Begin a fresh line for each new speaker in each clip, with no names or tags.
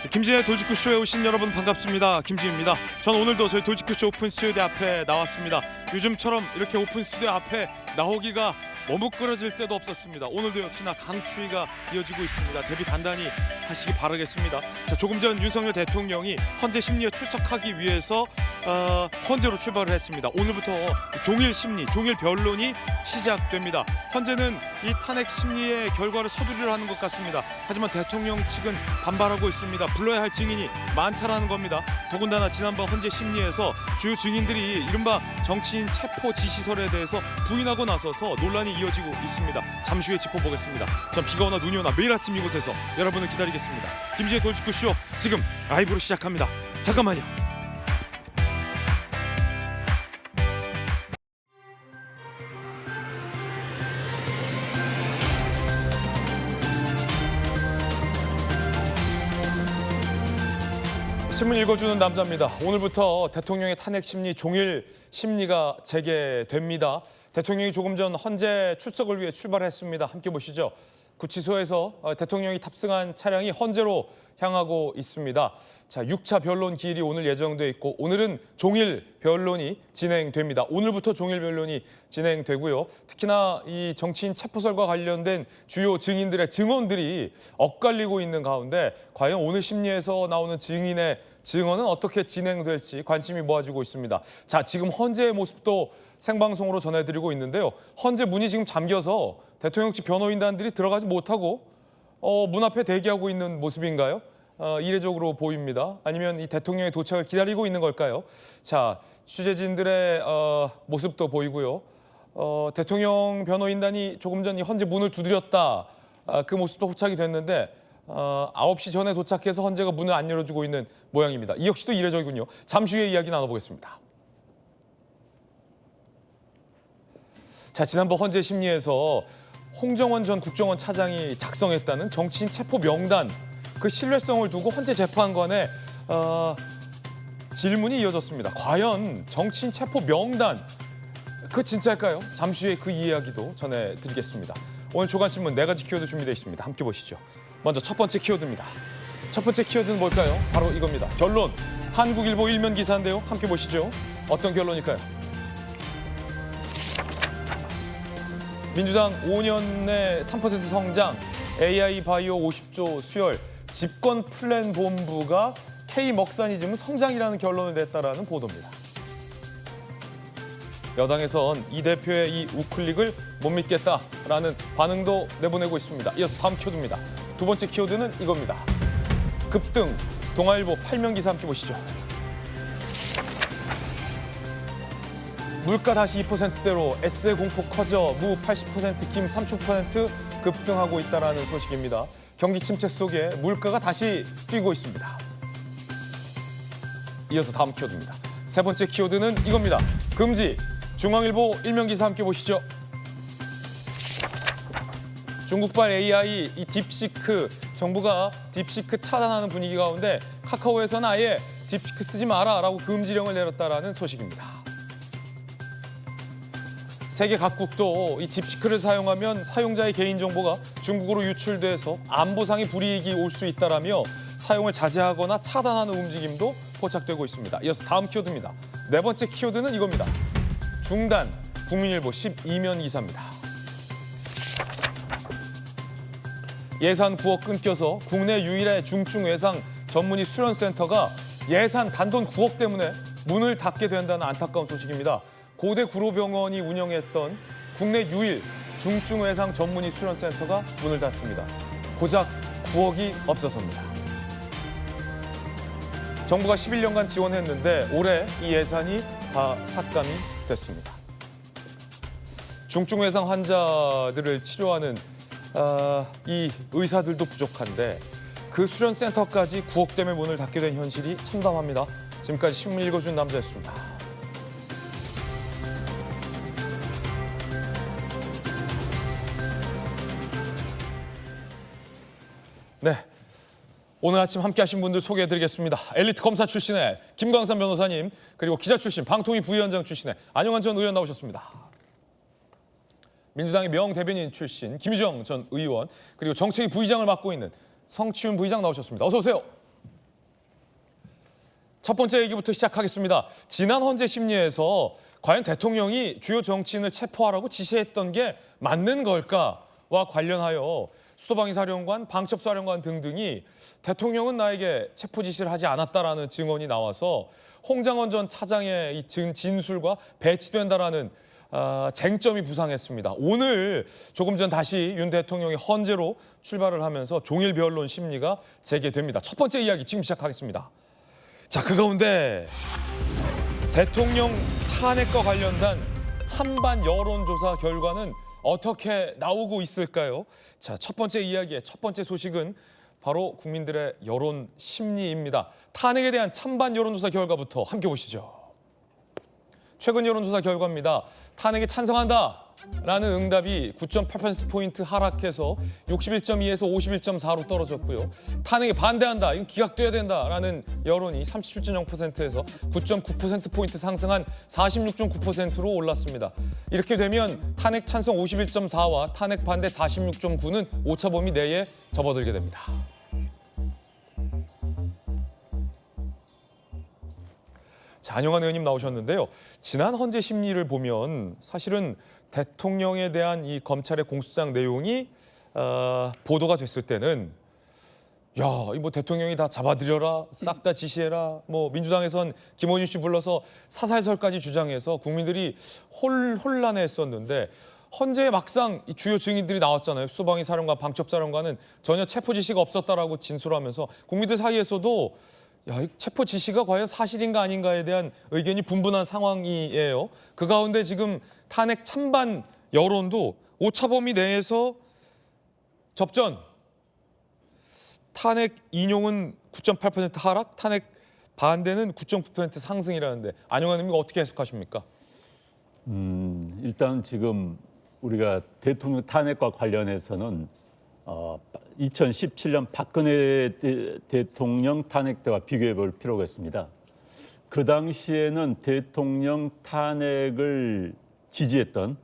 김지의 돌직구쇼에 오신 여러분 반갑습니다. 김지입니다. 전 오늘도 저희 돌직구쇼 오픈 스튜디오 앞에 나왔습니다. 요즘처럼 이렇게 오픈 스튜디오 앞에 나오기가 머뭇거려질 때도 없었습니다. 오늘도 역시나 강추위가 이어지고 있습니다. 대비 단단히 하시기 바라겠습니다. 자, 조금 전 윤석열 대통령이 헌재 심리에 출석하기 위해서 헌재로 출발을 했습니다. 오늘부터 종일 심리, 종일 변론이 시작됩니다. 헌재는 이 탄핵 심리의 결과를 서두르려 하는 것 같습니다. 하지만 대통령 측은 반발하고 있습니다. 불러야 할 증인이 많다라는 겁니다. 더군다나 지난번 헌재 심리에서 주요 증인들이 이른바 정치인 체포 지시설에 대해서 부인하고 나서서 논란이 이어지고 있습니다. 잠시 후에 짚어보겠습니다. 전 비가 오나 눈이 오나 매일 아침 이곳에서 여러분을 기다리겠습니다. 김지의 돌직구쇼 지금 라이브로 시작합니다. 잠깐만요. 신문 읽어주는 남자입니다. 오늘부터 대통령의 탄핵 심리 종일 심리가 재개됩니다. 대통령이 조금 전 헌재 출석을 위해 출발했습니다. 함께 보시죠. 구치소에서 대통령이 탑승한 차량이 헌재로 향하고 있습니다. 자, 6차 변론 기일이 오늘 예정돼 있고 오늘은 종일 변론이 진행됩니다. 오늘부터 종일 변론이 진행되고요. 특히나 이 정치인 체포설과 관련된 주요 증인들의 증언들이 엇갈리고 있는 가운데 과연 오늘 심리에서 나오는 증인의 증언은 어떻게 진행될지 관심이 모아지고 있습니다. 자, 지금 헌재의 모습도 생방송으로 전해드리고 있는데요. 헌재 문이 지금 잠겨서 대통령 측 변호인단들이 들어가지 못하고 문 앞에 대기하고 있는 모습인가요? 이례적으로 보입니다. 아니면 이 대통령의 도착을 기다리고 있는 걸까요? 자, 취재진들의 모습도 보이고요. 대통령 변호인단이 조금 전 이 헌재 문을 두드렸다. 그 모습도 포착이 됐는데 9시 전에 도착해서 헌재가 문을 안 열어주고 있는 모양입니다. 이 역시도 이례적이군요. 잠시 후에 이야기 나눠보겠습니다. 자, 지난번 헌재 심리에서 홍정원 전 국정원 차장이 작성했다는 정치인 체포 명단, 그 신뢰성을 두고 헌재 재판관에 질문이 이어졌습니다. 과연 정치인 체포 명단, 그 진짜일까요? 잠시 후에 그 이야기도 전해드리겠습니다. 오늘 조간신문 4가지 키워드 준비되어 있습니다. 함께 보시죠. 먼저 첫 번째 키워드입니다. 첫 번째 키워드는 뭘까요? 바로 이겁니다. 결론, 한국일보 일면 기사인데요. 함께 보시죠. 어떤 결론일까요? 민주당 5년 내 3% 성장, AI 바이오 50조 수혈, 집권 플랜 본부가 K 먹사니즘 성장이라는 결론을 냈다라는 보도입니다. 여당에선 이 대표의 이 우클릭을 못 믿겠다라는 반응도 내보내고 있습니다. 이어서 다음 키워드입니다. 두 번째 키워드는 이겁니다. 급등, 동아일보 8면 기사 함께 보시죠. 물가 다시 2%대로 S의 공포 커져 무 80%, 김 30% 급등하고 있다는 소식입니다. 경기 침체 속에 물가가 다시 뛰고 있습니다. 이어서 다음 키워드입니다. 세 번째 키워드는 이겁니다. 금지, 중앙일보 일면 기사 함께 보시죠. 중국발 AI 이 딥시크, 정부가 딥시크 차단하는 분위기 가운데 카카오에서는 아예 딥시크 쓰지 마라라고 금지령을 내렸다는 소식입니다. 세계 각국도 이 딥시크를 사용하면 사용자의 개인정보가 중국으로 유출돼서 안보상의 불이익이 올 수 있다라며 사용을 자제하거나 차단하는 움직임도 포착되고 있습니다. 이어서 다음 키워드입니다. 네 번째 키워드는 이겁니다. 중단, 국민일보 12면 기사입니다. 예산 9억 끊겨서 국내 유일의 중증 외상 전문의 수련센터가 예산 단돈 9억 때문에 문을 닫게 된다는 안타까운 소식입니다. 고대 구로병원이 운영했던 국내 유일 중증 외상 전문의 수련센터가 문을 닫습니다. 고작 9억이 없어서입니다. 정부가 11년간 지원했는데 올해 이 예산이 다 삭감이 됐습니다. 중증 외상 환자들을 치료하는 이 의사들도 부족한데 그 수련센터까지 9억 때문에 문을 닫게 된 현실이 참담합니다. 지금까지 신문 읽어준 남자였습니다. 네, 오늘 아침 함께하신 분들 소개해드리겠습니다. 엘리트 검사 출신의 김광삼 변호사님, 그리고 기자 출신 방통위 부위원장 출신의 안영환 전 의원 나오셨습니다. 민주당의 명대변인 출신 김유정 전 의원, 그리고 정책위 부의장을 맡고 있는 성치훈 부의장 나오셨습니다. 어서 오세요. 첫 번째 얘기부터 시작하겠습니다. 지난 헌재 심리에서 과연 대통령이 주요 정치인을 체포하라고 지시했던 게 맞는 걸까와 관련하여 수도방위 사령관, 방첩 사령관 등등이 대통령은 나에게 체포 지시를 하지 않았다라는 증언이 나와서 홍장원 전 차장의 이 진술과 배치된다라는 쟁점이 부상했습니다. 오늘 조금 전 다시 윤 대통령이 헌재로 출발을 하면서 종일 변론 심리가 재개됩니다. 첫 번째 이야기 지금 시작하겠습니다. 자, 그 가운데 대통령 탄핵과 관련된 찬반 여론조사 결과는 어떻게 나오고 있을까요? 자, 첫 번째 이야기의 첫 번째 소식은 바로 국민들의 여론 심리입니다. 탄핵에 대한 찬반 여론조사 결과부터 함께 보시죠. 최근 여론조사 결과입니다. 탄핵에 찬성한다라는 응답이 9.8%포인트 하락해서 61.2에서 51.4로 떨어졌고요. 탄핵에 반대한다, 이건 기각돼야 된다라는 여론이 37.0%에서 9.9%포인트 상승한 46.9%로 올랐습니다. 이렇게 되면 탄핵 찬성 51.4와 탄핵 반대 46.9는 오차 범위 내에 접어들게 됩니다. 자, 안영환 의원님 나오셨는데요. 지난 헌재 심리를 보면 사실은 대통령에 대한 이 검찰의 공소장 내용이 보도가 됐을 때는 야, 뭐 대통령이 다 잡아들여라, 싹 다 지시해라, 뭐 민주당에선 김원준 씨 불러서 사살설까지 주장해서 국민들이 혼란해했었는데 헌재에 막상 이 주요 증인들이 나왔잖아요. 수방위 사령관, 방첩 사령관은 전혀 체포 지시가 없었다라고 진술하면서 국민들 사이에서도 야, 체포 지시가 과연 사실인가 아닌가에 대한 의견이 분분한 상황이에요. 그 가운데 지금 탄핵 찬반 여론도 오차 범위 내에서 접전. 탄핵 인용은 9.8% 하락, 탄핵 반대는 9.9% 상승이라는데 안영환 의원님 어떻게 해석하십니까?
일단 지금 우리가 대통령 탄핵과 관련해서는 2017년 박근혜 대통령 탄핵 때와 비교해 볼 필요가 있습니다. 그 당시에는 대통령 탄핵을 지지했던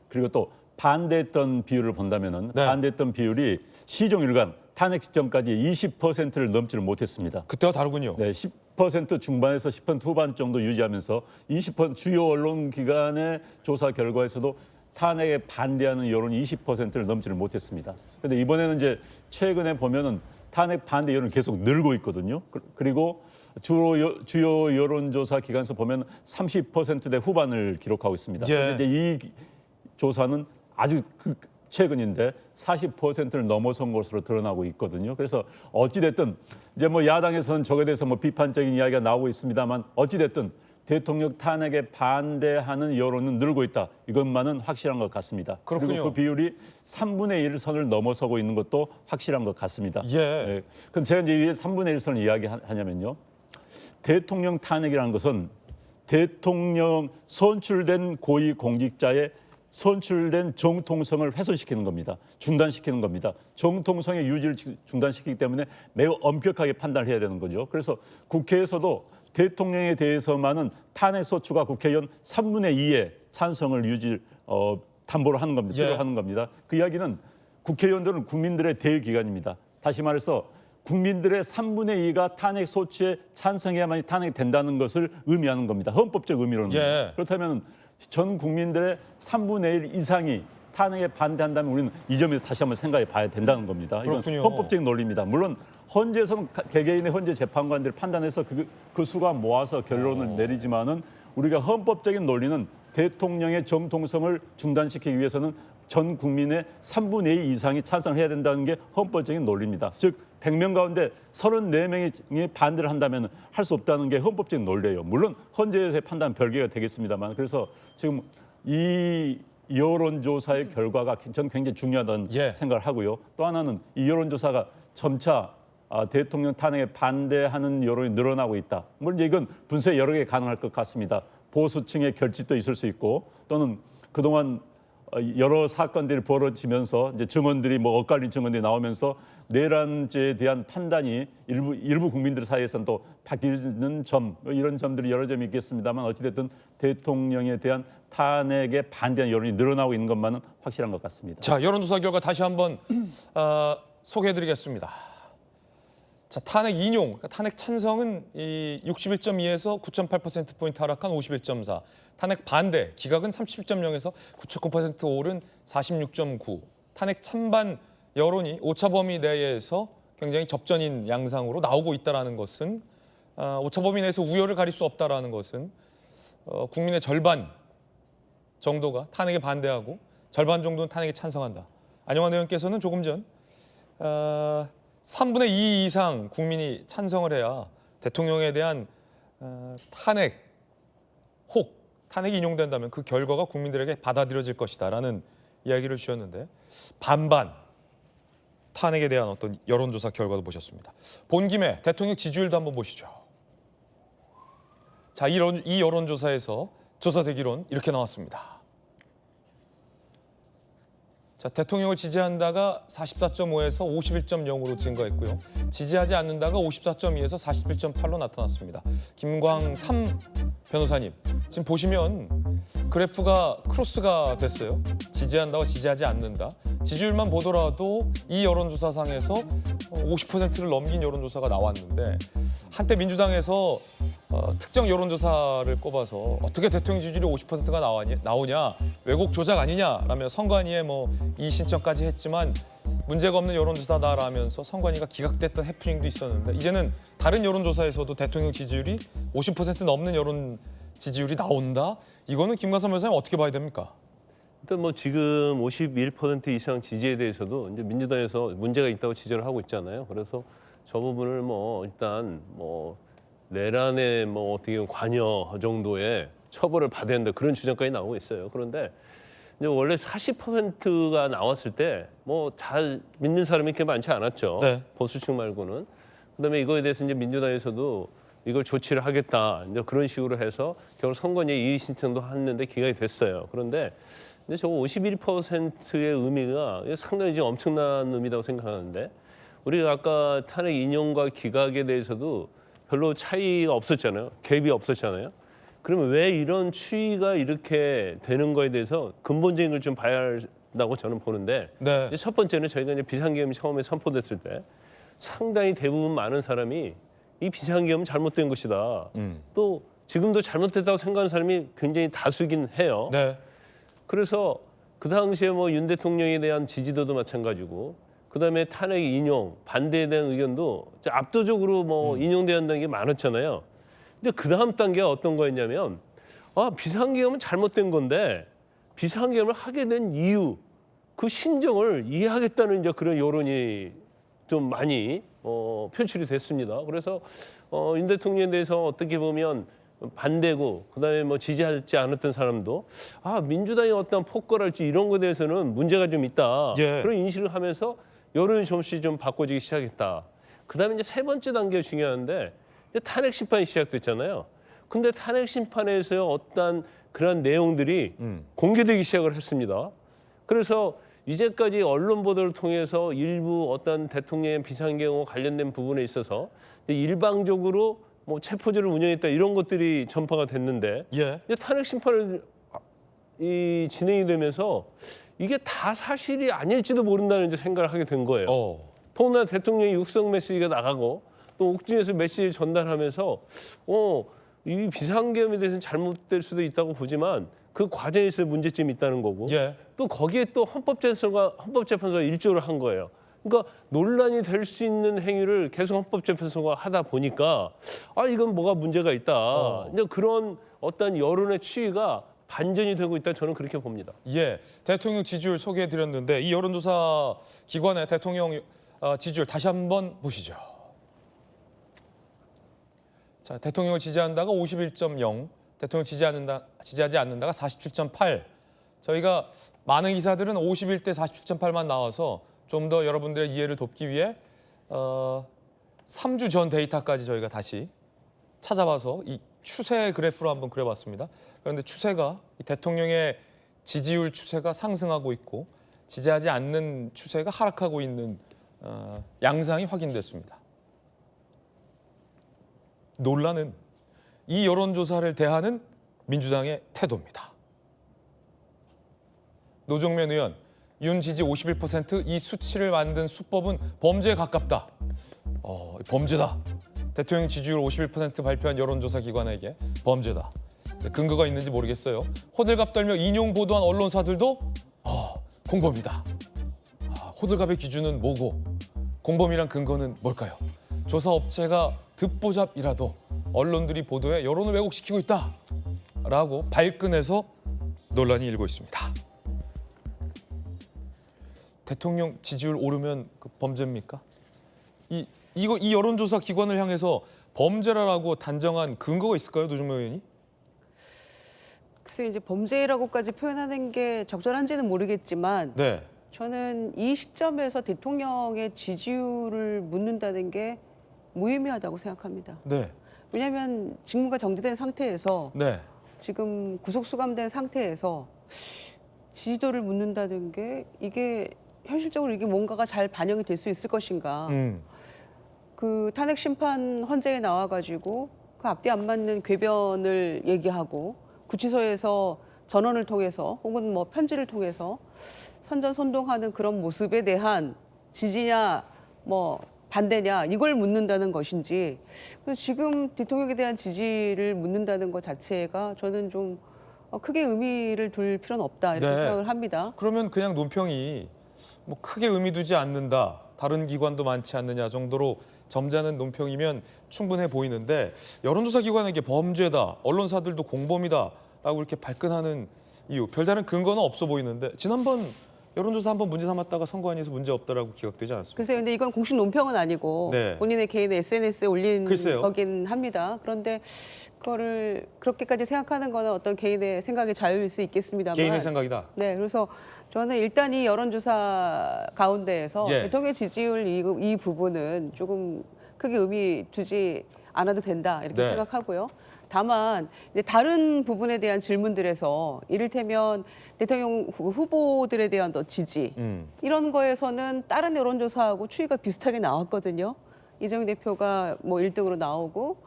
그리고 또 반대했던 비율을 본다면은
네.
반대했던 비율이 시종일관 탄핵 직전까지 20%를 넘지를 못했습니다.
그때와 다르군요.
네, 10% 중반에서 10% 후반 정도 유지하면서 20% 주요 언론 기관의 조사 결과에서도 탄핵에 반대하는 여론이 20%를 넘지를 못했습니다. 그런데 이번에는 이제 최근에 보면은 탄핵 반대 여론이 계속 늘고 있거든요. 그리고 주요 여론조사 기관에서 보면 30%대 후반을 기록하고 있습니다.
예.
그런데 이제 이 조사는 아주 최근인데 40%를 넘어선 것으로 드러나고 있거든요. 그래서 어찌됐든 이제 뭐 야당에서는 저에 대해서 뭐 비판적인 이야기가 나오고 있습니다만 어찌됐든 대통령 탄핵에 반대하는 여론은 늘고 있다. 이것만은 확실한 것 같습니다.
그렇군요.
그리고 그 비율이 3분의 1 선을 넘어서고 있는 것도 확실한 것 같습니다.
예.
네. 그럼 제가 이제 왜 3분의 1 선을 이야기하냐면요. 대통령 탄핵이라는 것은 대통령 선출된 고위공직자의 선출된 정통성을 훼손시키는 겁니다. 중단시키는 겁니다. 정통성의 유지를 중단시키기 때문에 매우 엄격하게 판단을 해야 되는 거죠. 그래서 국회에서도 대통령에 대해서만은 탄핵 소추가 국회의원 3분의 2의 찬성을 담보를 하는 겁니다. 필요하는 겁니다. 그 이야기는 국회의원들은 국민들의 대기관입니다. 다시 말해서 국민들의 3분의 2가 탄핵 소추에 찬성해야만이 탄핵이 된다는 것을 의미하는 겁니다. 헌법적 의미로는.
예.
그렇다면 전 국민들의 3분의 1 이상이 탄핵에 반대한다면 우리는 이 점에서 다시 한번 생각해 봐야 된다는 겁니다. 이건
그렇군요.
헌법적인 논리입니다. 물론 헌재에서는 개개인의 헌재 재판관들을 판단해서 그 수가 모아서 결론을 내리지만은 우리가 헌법적인 논리는 대통령의 정통성을 중단시키기 위해서는 전 국민의 3분의 2 이상이 찬성해야 된다는 게 헌법적인 논리입니다. 즉 100명 가운데 34명이 반대를 한다면 할 수 없다는 게 헌법적인 논리예요. 물론 헌재에서의 판단은 별개가 되겠습니다만 그래서 지금 이 여론조사의 결과가 저는 굉장히 중요하다는 생각을 하고요. 또 하나는 이 여론조사가 점차 대통령 탄핵에 반대하는 여론이 늘어나고 있다. 물론 이건 분석이 여러 개 가능할 것 같습니다. 보수층의 결집도 있을 수 있고 또는 그동안 여러 사건들이 벌어지면서 이제 증언들이 뭐 엇갈린 증언들이 나오면서 내란죄에 대한 판단이 일부 국민들 사이에서는 또 바뀌는 점 이런 점들이 여러 점이 있겠습니다만 어찌됐든 대통령에 대한 탄핵에 반대하는 여론이 늘어나고 있는 것만은 확실한 것 같습니다.
자, 여론조사 결과 다시 한번 소개해드리겠습니다. 자, 탄핵 인용, 그러니까 탄핵 찬성은 이 61.2에서 9.8%포인트 하락한 51.4. 탄핵 반대, 기각은 37.0에서 9.9% 오른 46.9. 탄핵 찬반 여론이 오차 범위 내에서 굉장히 접전인 양상으로 나오고 있다는 것은 오차 범위 내에서 우열을 가릴 수 없다는 것은 국민의 절반 정도가 탄핵에 반대하고 절반 정도는 탄핵에 찬성한다. 안영환 의원께서는 조금 전 3분의 2 이상 국민이 찬성을 해야 대통령에 대한 탄핵, 혹 탄핵이 인용된다면 그 결과가 국민들에게 받아들여질 것이다라는 이야기를 주셨는데 반반 탄핵에 대한 어떤 여론조사 결과도 보셨습니다. 본 김에 대통령 지지율도 한번 보시죠. 자, 이 여론조사에서 조사 대기론 이렇게 나왔습니다. 자, 대통령을 지지한다가 44.5에서 51.0으로 증가했고요. 지지하지 않는다가 54.2에서 41.8로 나타났습니다. 김광삼 변호사님, 지금 보시면 그래프가 크로스가 됐어요. 지지한다와 지지하지 않는다. 지지율만 보더라도 이 여론조사상에서 50%를 넘긴 여론조사가 나왔는데 한때 민주당에서 특정 여론조사를 꼽아서 어떻게 대통령 지지율이 50%가 나오냐, 왜곡 조작 아니냐라며 선관위에 이 신청까지 했지만 문제가 없는 여론조사다라면서 선관위가 기각됐던 해프닝도 있었는데 이제는 다른 여론조사에서도 대통령 지지율이 50% 넘는 여론 지지율이 나온다? 이거는 김광삼 변호사님 어떻게 봐야 됩니까?
일단 지금 51% 이상 지지에 대해서도 이제 민주당에서 문제가 있다고 지적을 하고 있잖아요. 그래서 저 부분을 일단 내란의 어떻게 보면 관여 정도의 처벌을 받아야 한다 그런 주장까지 나오고 있어요. 그런데 이제 원래 40%가 나왔을 때 잘 믿는 사람이 그렇게 많지 않았죠.
네.
보수층 말고는. 그다음에 이거에 대해서 이제 민주당에서도 이걸 조치를 하겠다 이제 그런 식으로 해서 결국 선관위에 이의 신청도 했는데 기각이 됐어요. 그런데 이제 저거 51%의 의미가 상당히 지금 엄청난 의미라고 생각하는데 우리가 아까 탄핵 인용과 기각에 대해서도 별로 차이가 없었잖아요. 갭이 없었잖아요. 그러면 왜 이런 추이가 이렇게 되는 거에 대해서 근본적인 걸 좀 봐야 한다고 저는 보는데
네.
이제 첫 번째는 저희가 이제 비상계엄이 처음에 선포됐을 때 상당히 대부분 많은 사람이 이 비상계엄은 잘못된 것이다. 또 지금도 잘못됐다고 생각하는 사람이 굉장히 다수긴 해요.
네.
그래서 그 당시에 윤 대통령에 대한 지지도도 마찬가지고 그다음에 탄핵 인용 반대에 대한 의견도 압도적으로 인용돼야 한다는 게 많았잖아요. 근데 그 다음 단계가 어떤 거였냐면 비상계엄은 잘못된 건데 비상계엄을 하게 된 이유 그 심정을 이해하겠다는 이제 그런 여론이 좀 많이 표출이 됐습니다. 그래서 윤 대통령에 대해서 어떻게 보면 반대고 그다음에 지지하지 않았던 사람도 민주당이 어떤 폭거랄지 이런 거에 대해서는 문제가 좀 있다.
예.
그런 인식을 하면서 여론이 조금씩 좀 바꿔지기 시작했다. 그다음에 이제 세 번째 단계가 중요한데 이제 탄핵 심판이 시작됐잖아요. 근데 탄핵 심판에서 어떤 그런 내용들이 공개되기 시작을 했습니다. 그래서 이제까지 언론 보도를 통해서 일부 어떤 대통령의 비상계엄과 관련된 부분에 있어서 일방적으로 체포제를 운영했다 이런 것들이 전파가 됐는데
예.
이제 탄핵 심판을 진행이 되면서 이게 다 사실이 아닐지도 모른다는 이제 생각을 하게 된 거예요. 더구나 대통령이 육성 메시지가 나가고 또 옥중에서 메시지를 전달하면서 이 비상계엄에 대해서는 잘못될 수도 있다고 보지만 그 과정에서 문제점이 있다는 거고
예.
또 거기에 또 헌법재판소가 일조를 한 거예요. 그러니까 논란이 될 수 있는 행위를 계속 헌법재판소가 하다 보니까 이건 뭐가 문제가 있다. 이제 그런 어떤 여론의 추이가 반전이 되고 있다 저는 그렇게 봅니다.
예, 대통령 지지율 소개해드렸는데 이 여론조사 기관의 대통령 지지율 다시 한번 보시죠. 자, 대통령을 지지한다가 51.0, 대통령 지지하지 않는다가 47.8. 저희가 많은 기사들은 51대 47.8만 나와서 좀 더 여러분들의 이해를 돕기 위해 3주 전 데이터까지 저희가 다시 찾아봐서 이 추세 그래프로 한번 그려봤습니다. 그런데 추세가 이 대통령의 지지율 추세가 상승하고 있고 지지하지 않는 추세가 하락하고 있는 양상이 확인됐습니다. 논란은 이 여론조사를 대하는 민주당의 태도입니다. 노정면 의원, 윤 지지 51%, 이 수치를 만든 수법은 범죄에 가깝다. 범죄다. 대통령 지지율 51% 발표한 여론조사 기관에게 범죄다. 근거가 있는지 모르겠어요. 호들갑 떨며 인용 보도한 언론사들도 공범이다. 호들갑의 기준은 뭐고 공범이란 근거는 뭘까요? 조사 업체가 듣보잡이라도 언론들이 보도에 여론을 왜곡시키고 있다라고 발끈해서 논란이 일고 있습니다. 대통령 지지율 오르면 그 범죄입니까? 이 여론조사 기관을 향해서 범죄라고 단정한 근거가 있을까요, 노정면 의원이?
글쎄 이제 범죄라고까지 표현하는 게 적절한지는 모르겠지만
네.
저는 이 시점에서 대통령의 지지율을 묻는다는 게 무의미하다고 생각합니다.
네.
왜냐하면 직무가 정지된 상태에서
네.
지금 구속 수감된 상태에서 지지도를 묻는다는 게 이게 현실적으로 이게 뭔가가 잘 반영이 될 수 있을 것인가. 그 탄핵 심판 헌재에 나와가지고 그 앞뒤 안 맞는 궤변을 얘기하고 구치소에서 전원을 통해서 혹은 뭐 편지를 통해서 선전선동하는 그런 모습에 대한 지지냐 뭐 반대냐 이걸 묻는다는 것인지 지금 대통령에 대한 지지를 묻는다는 것 자체가 저는 좀 크게 의미를 둘 필요는 없다 이렇게
네.
생각을 합니다.
그러면 그냥 논평이 뭐 크게 의미 두지 않는다. 다른 기관도 많지 않느냐 정도로 점잖은 논평이면 충분해 보이는데 여론조사 기관에게 범죄다, 언론사들도 공범이다라고 이렇게 발끈하는 이유 별다른 근거는 없어 보이는데 지난번 여론조사 한번 문제 삼았다가 선관위에서 문제 없다라고 기각되지 않았습니까?
글쎄요, 근데 이건 공식 논평은 아니고
네.
본인의 개인 SNS에 올린
글쎄요.
거긴 합니다. 그런데 그거를 그렇게까지 생각하는 거는 어떤 개인의 생각의 자유일 수 있겠습니다만.
개인의 생각이다.
네, 그래서 저는 일단 이 여론조사 가운데에서
예.
대통령 지지율 이 부분은 조금 크게 의미 두지 않아도 된다 이렇게
네.
생각하고요. 다만 이제 다른 부분에 대한 질문들에서 이를테면 대통령 후보들에 대한 지지 이런 거에서는 다른 여론조사하고 추이가 비슷하게 나왔거든요. 이재명 대표가 뭐 1등으로 나오고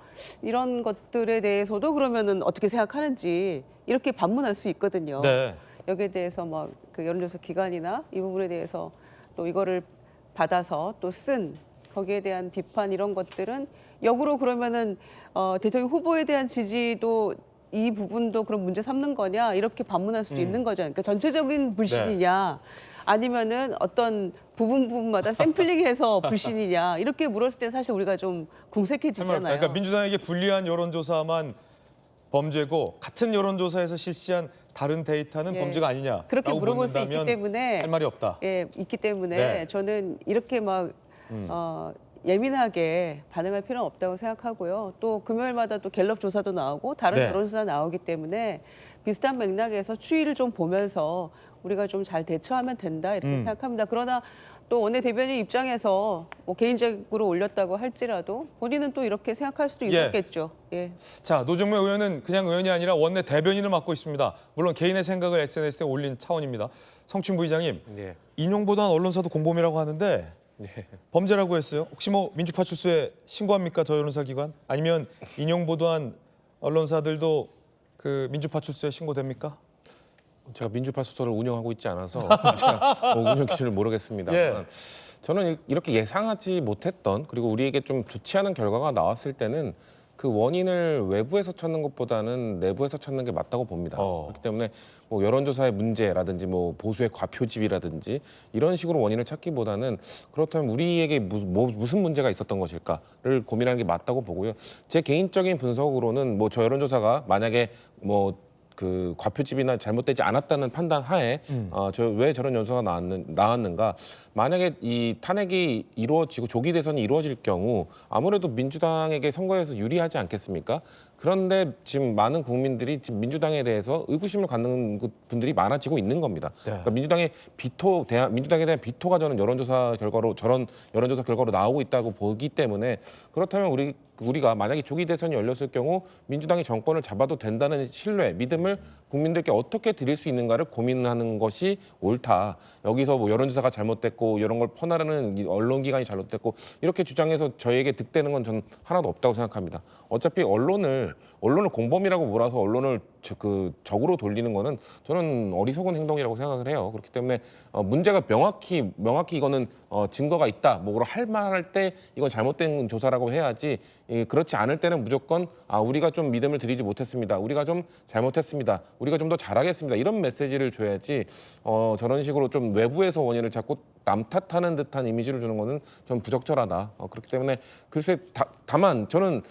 이런 것들에 대해서도 그러면은 어떻게 생각하는지 이렇게 반문할 수 있거든요.
네.
여기에 대해서 뭐 그 여론조사 기관이나 이 부분에 대해서 또 이거를 받아서 또 쓴 거기에 대한 비판 이런 것들은 역으로 그러면은 대통령 후보에 대한 지지도 이 부분도 그런 문제 삼는 거냐 이렇게 반문할 수도 있는 거죠. 그러니까 전체적인 불신이냐 아니면은 어떤 부분마다 샘플링해서 불신이냐 이렇게 물었을 때 사실 우리가 좀 궁색해지잖아요.
그러니까 민주당에게 불리한 여론조사만 범죄고 같은 여론조사에서 실시한 다른 데이터는
예.
범죄가 아니냐
그렇게 물어볼 수 있기 때문에
할 말이 없다.
예, 있기 때문에
네.
저는 이렇게 막 예민하게 반응할 필요는 없다고 생각하고요. 또 금요일마다 또 갤럽 조사도 나오고 다른
네.
여론조사 나오기 때문에 비슷한 맥락에서 추이를 좀 보면서 우리가 좀 잘 대처하면 된다 이렇게 생각합니다. 그러나 또 원내대변인 입장에서 뭐 개인적으로 올렸다고 할지라도 본인은 또 이렇게 생각할 수도 있었겠죠. 예.
자, 노정면 의원은 그냥 의원이 아니라 원내 대변인을 맡고 있습니다. 물론 개인의 생각을 SNS에 올린 차원입니다. 성춘 부의장님,
네.
인용보단 언론사도 공범이라고 하는데 범죄라고 했어요. 혹시 뭐 민주파출소에 신고합니까? 저 여론사 기관? 아니면 인용보도한 언론사들도 그 민주파출소에 신고됩니까?
제가 민주파출소를 운영하고 있지 않아서 제가 뭐 운영 기준을 모르겠습니다.
예.
저는 이렇게 예상하지 못했던 그리고 우리에게 좀 좋지 않은 결과가 나왔을 때는 그 원인을 외부에서 찾는 것보다는 내부에서 찾는 게 맞다고 봅니다. 그렇기 때문에 뭐 여론조사의 문제라든지 뭐 보수의 과표집이라든지 이런 식으로 원인을 찾기보다는 그렇다면 우리에게 무슨 문제가 있었던 것일까를 고민하는 게 맞다고 보고요. 제 개인적인 분석으로는 뭐 저 여론조사가 만약에 뭐 그 과표집이나 잘못되지 않았다는 판단 하에 저 왜 저런 연소가 나왔는가? 만약에 이 탄핵이 이루어지고 조기 대선이 이루어질 경우 아무래도 민주당에게 선거에서 유리하지 않겠습니까? 그런데 지금 많은 국민들이 지금 민주당에 대해서 의구심을 갖는 분들이 많아지고 있는 겁니다. 그러니까 민주당에 대한 비토가 저는 저런 여론조사 결과로 나오고 있다고 보기 때문에 그렇다면 우리가 만약에 조기 대선이 열렸을 경우 민주당이 정권을 잡아도 된다는 신뢰, 믿음을 국민들께 어떻게 드릴 수 있는가를 고민하는 것이 옳다. 여기서 뭐 여론조사가 잘못됐고 이런 걸 퍼나르는 언론기관이 잘못됐고 이렇게 주장해서 저희에게 득되는 건 저는 하나도 없다고 생각합니다. 어차피 언론을 공범이라고 몰아서 언론을 그 적으로 돌리는 거는 저는 어리석은 행동이라고 생각을 해요. 그렇기 때문에 문제가 명확히 이거는 증거가 있다, 뭐로 할 만할 때 이건 잘못된 조사라고 해야지. 그렇지 않을 때는 무조건 우리가 좀 믿음을 드리지 못했습니다. 우리가 좀 잘못했습니다. 우리가 좀 더 잘하겠습니다. 이런 메시지를 줘야지. 저런 식으로 좀 외부에서 원인을 찾고 남 탓하는 듯한 이미지를 주는 거는 좀 부적절하다. 그렇기 때문에 글쎄 다만 저는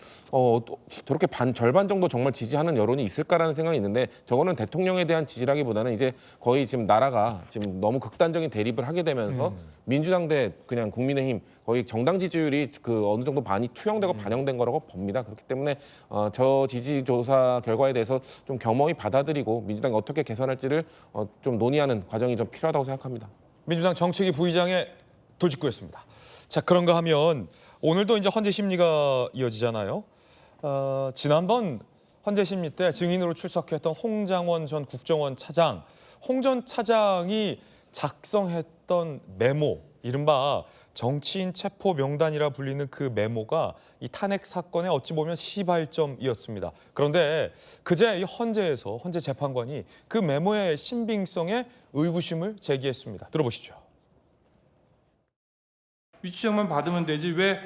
저렇게 절반 정도 정말 지지하는 여론이 있을까라는 생각이 있는데 저거는 대통령에 대한 지지라기보다는 이제 거의 지금 나라가 지금 너무 극단적인 대립을 하게 되면서 민주당 대 그냥 국민의힘 거의 정당 지지율이 그 어느 정도 많이 투영되고 반영된 거라고 봅니다. 그렇기 때문에 저 지지 조사 결과에 대해서 좀 겸허히 받아들이고 민주당이 어떻게 개선할지를 좀 논의하는 과정이 좀 필요하다고 생각합니다.
민주당 정책위 부의장의 돌직구였습니다. 자, 그런가 하면 오늘도 이제 헌재 심리가 이어지잖아요. 지난번 헌재 심리 때 증인으로 출석했던 홍장원 전 국정원 차장, 홍 전 차장이 작성했던 메모, 이른바 정치인 체포 명단이라 불리는 그 메모가 이 탄핵 사건의 어찌 보면 시발점이었습니다. 그런데 그제 이 헌재 재판관이 그 메모의 신빙성에 의구심을 제기했습니다. 들어보시죠.
위치정만 받으면 되지 왜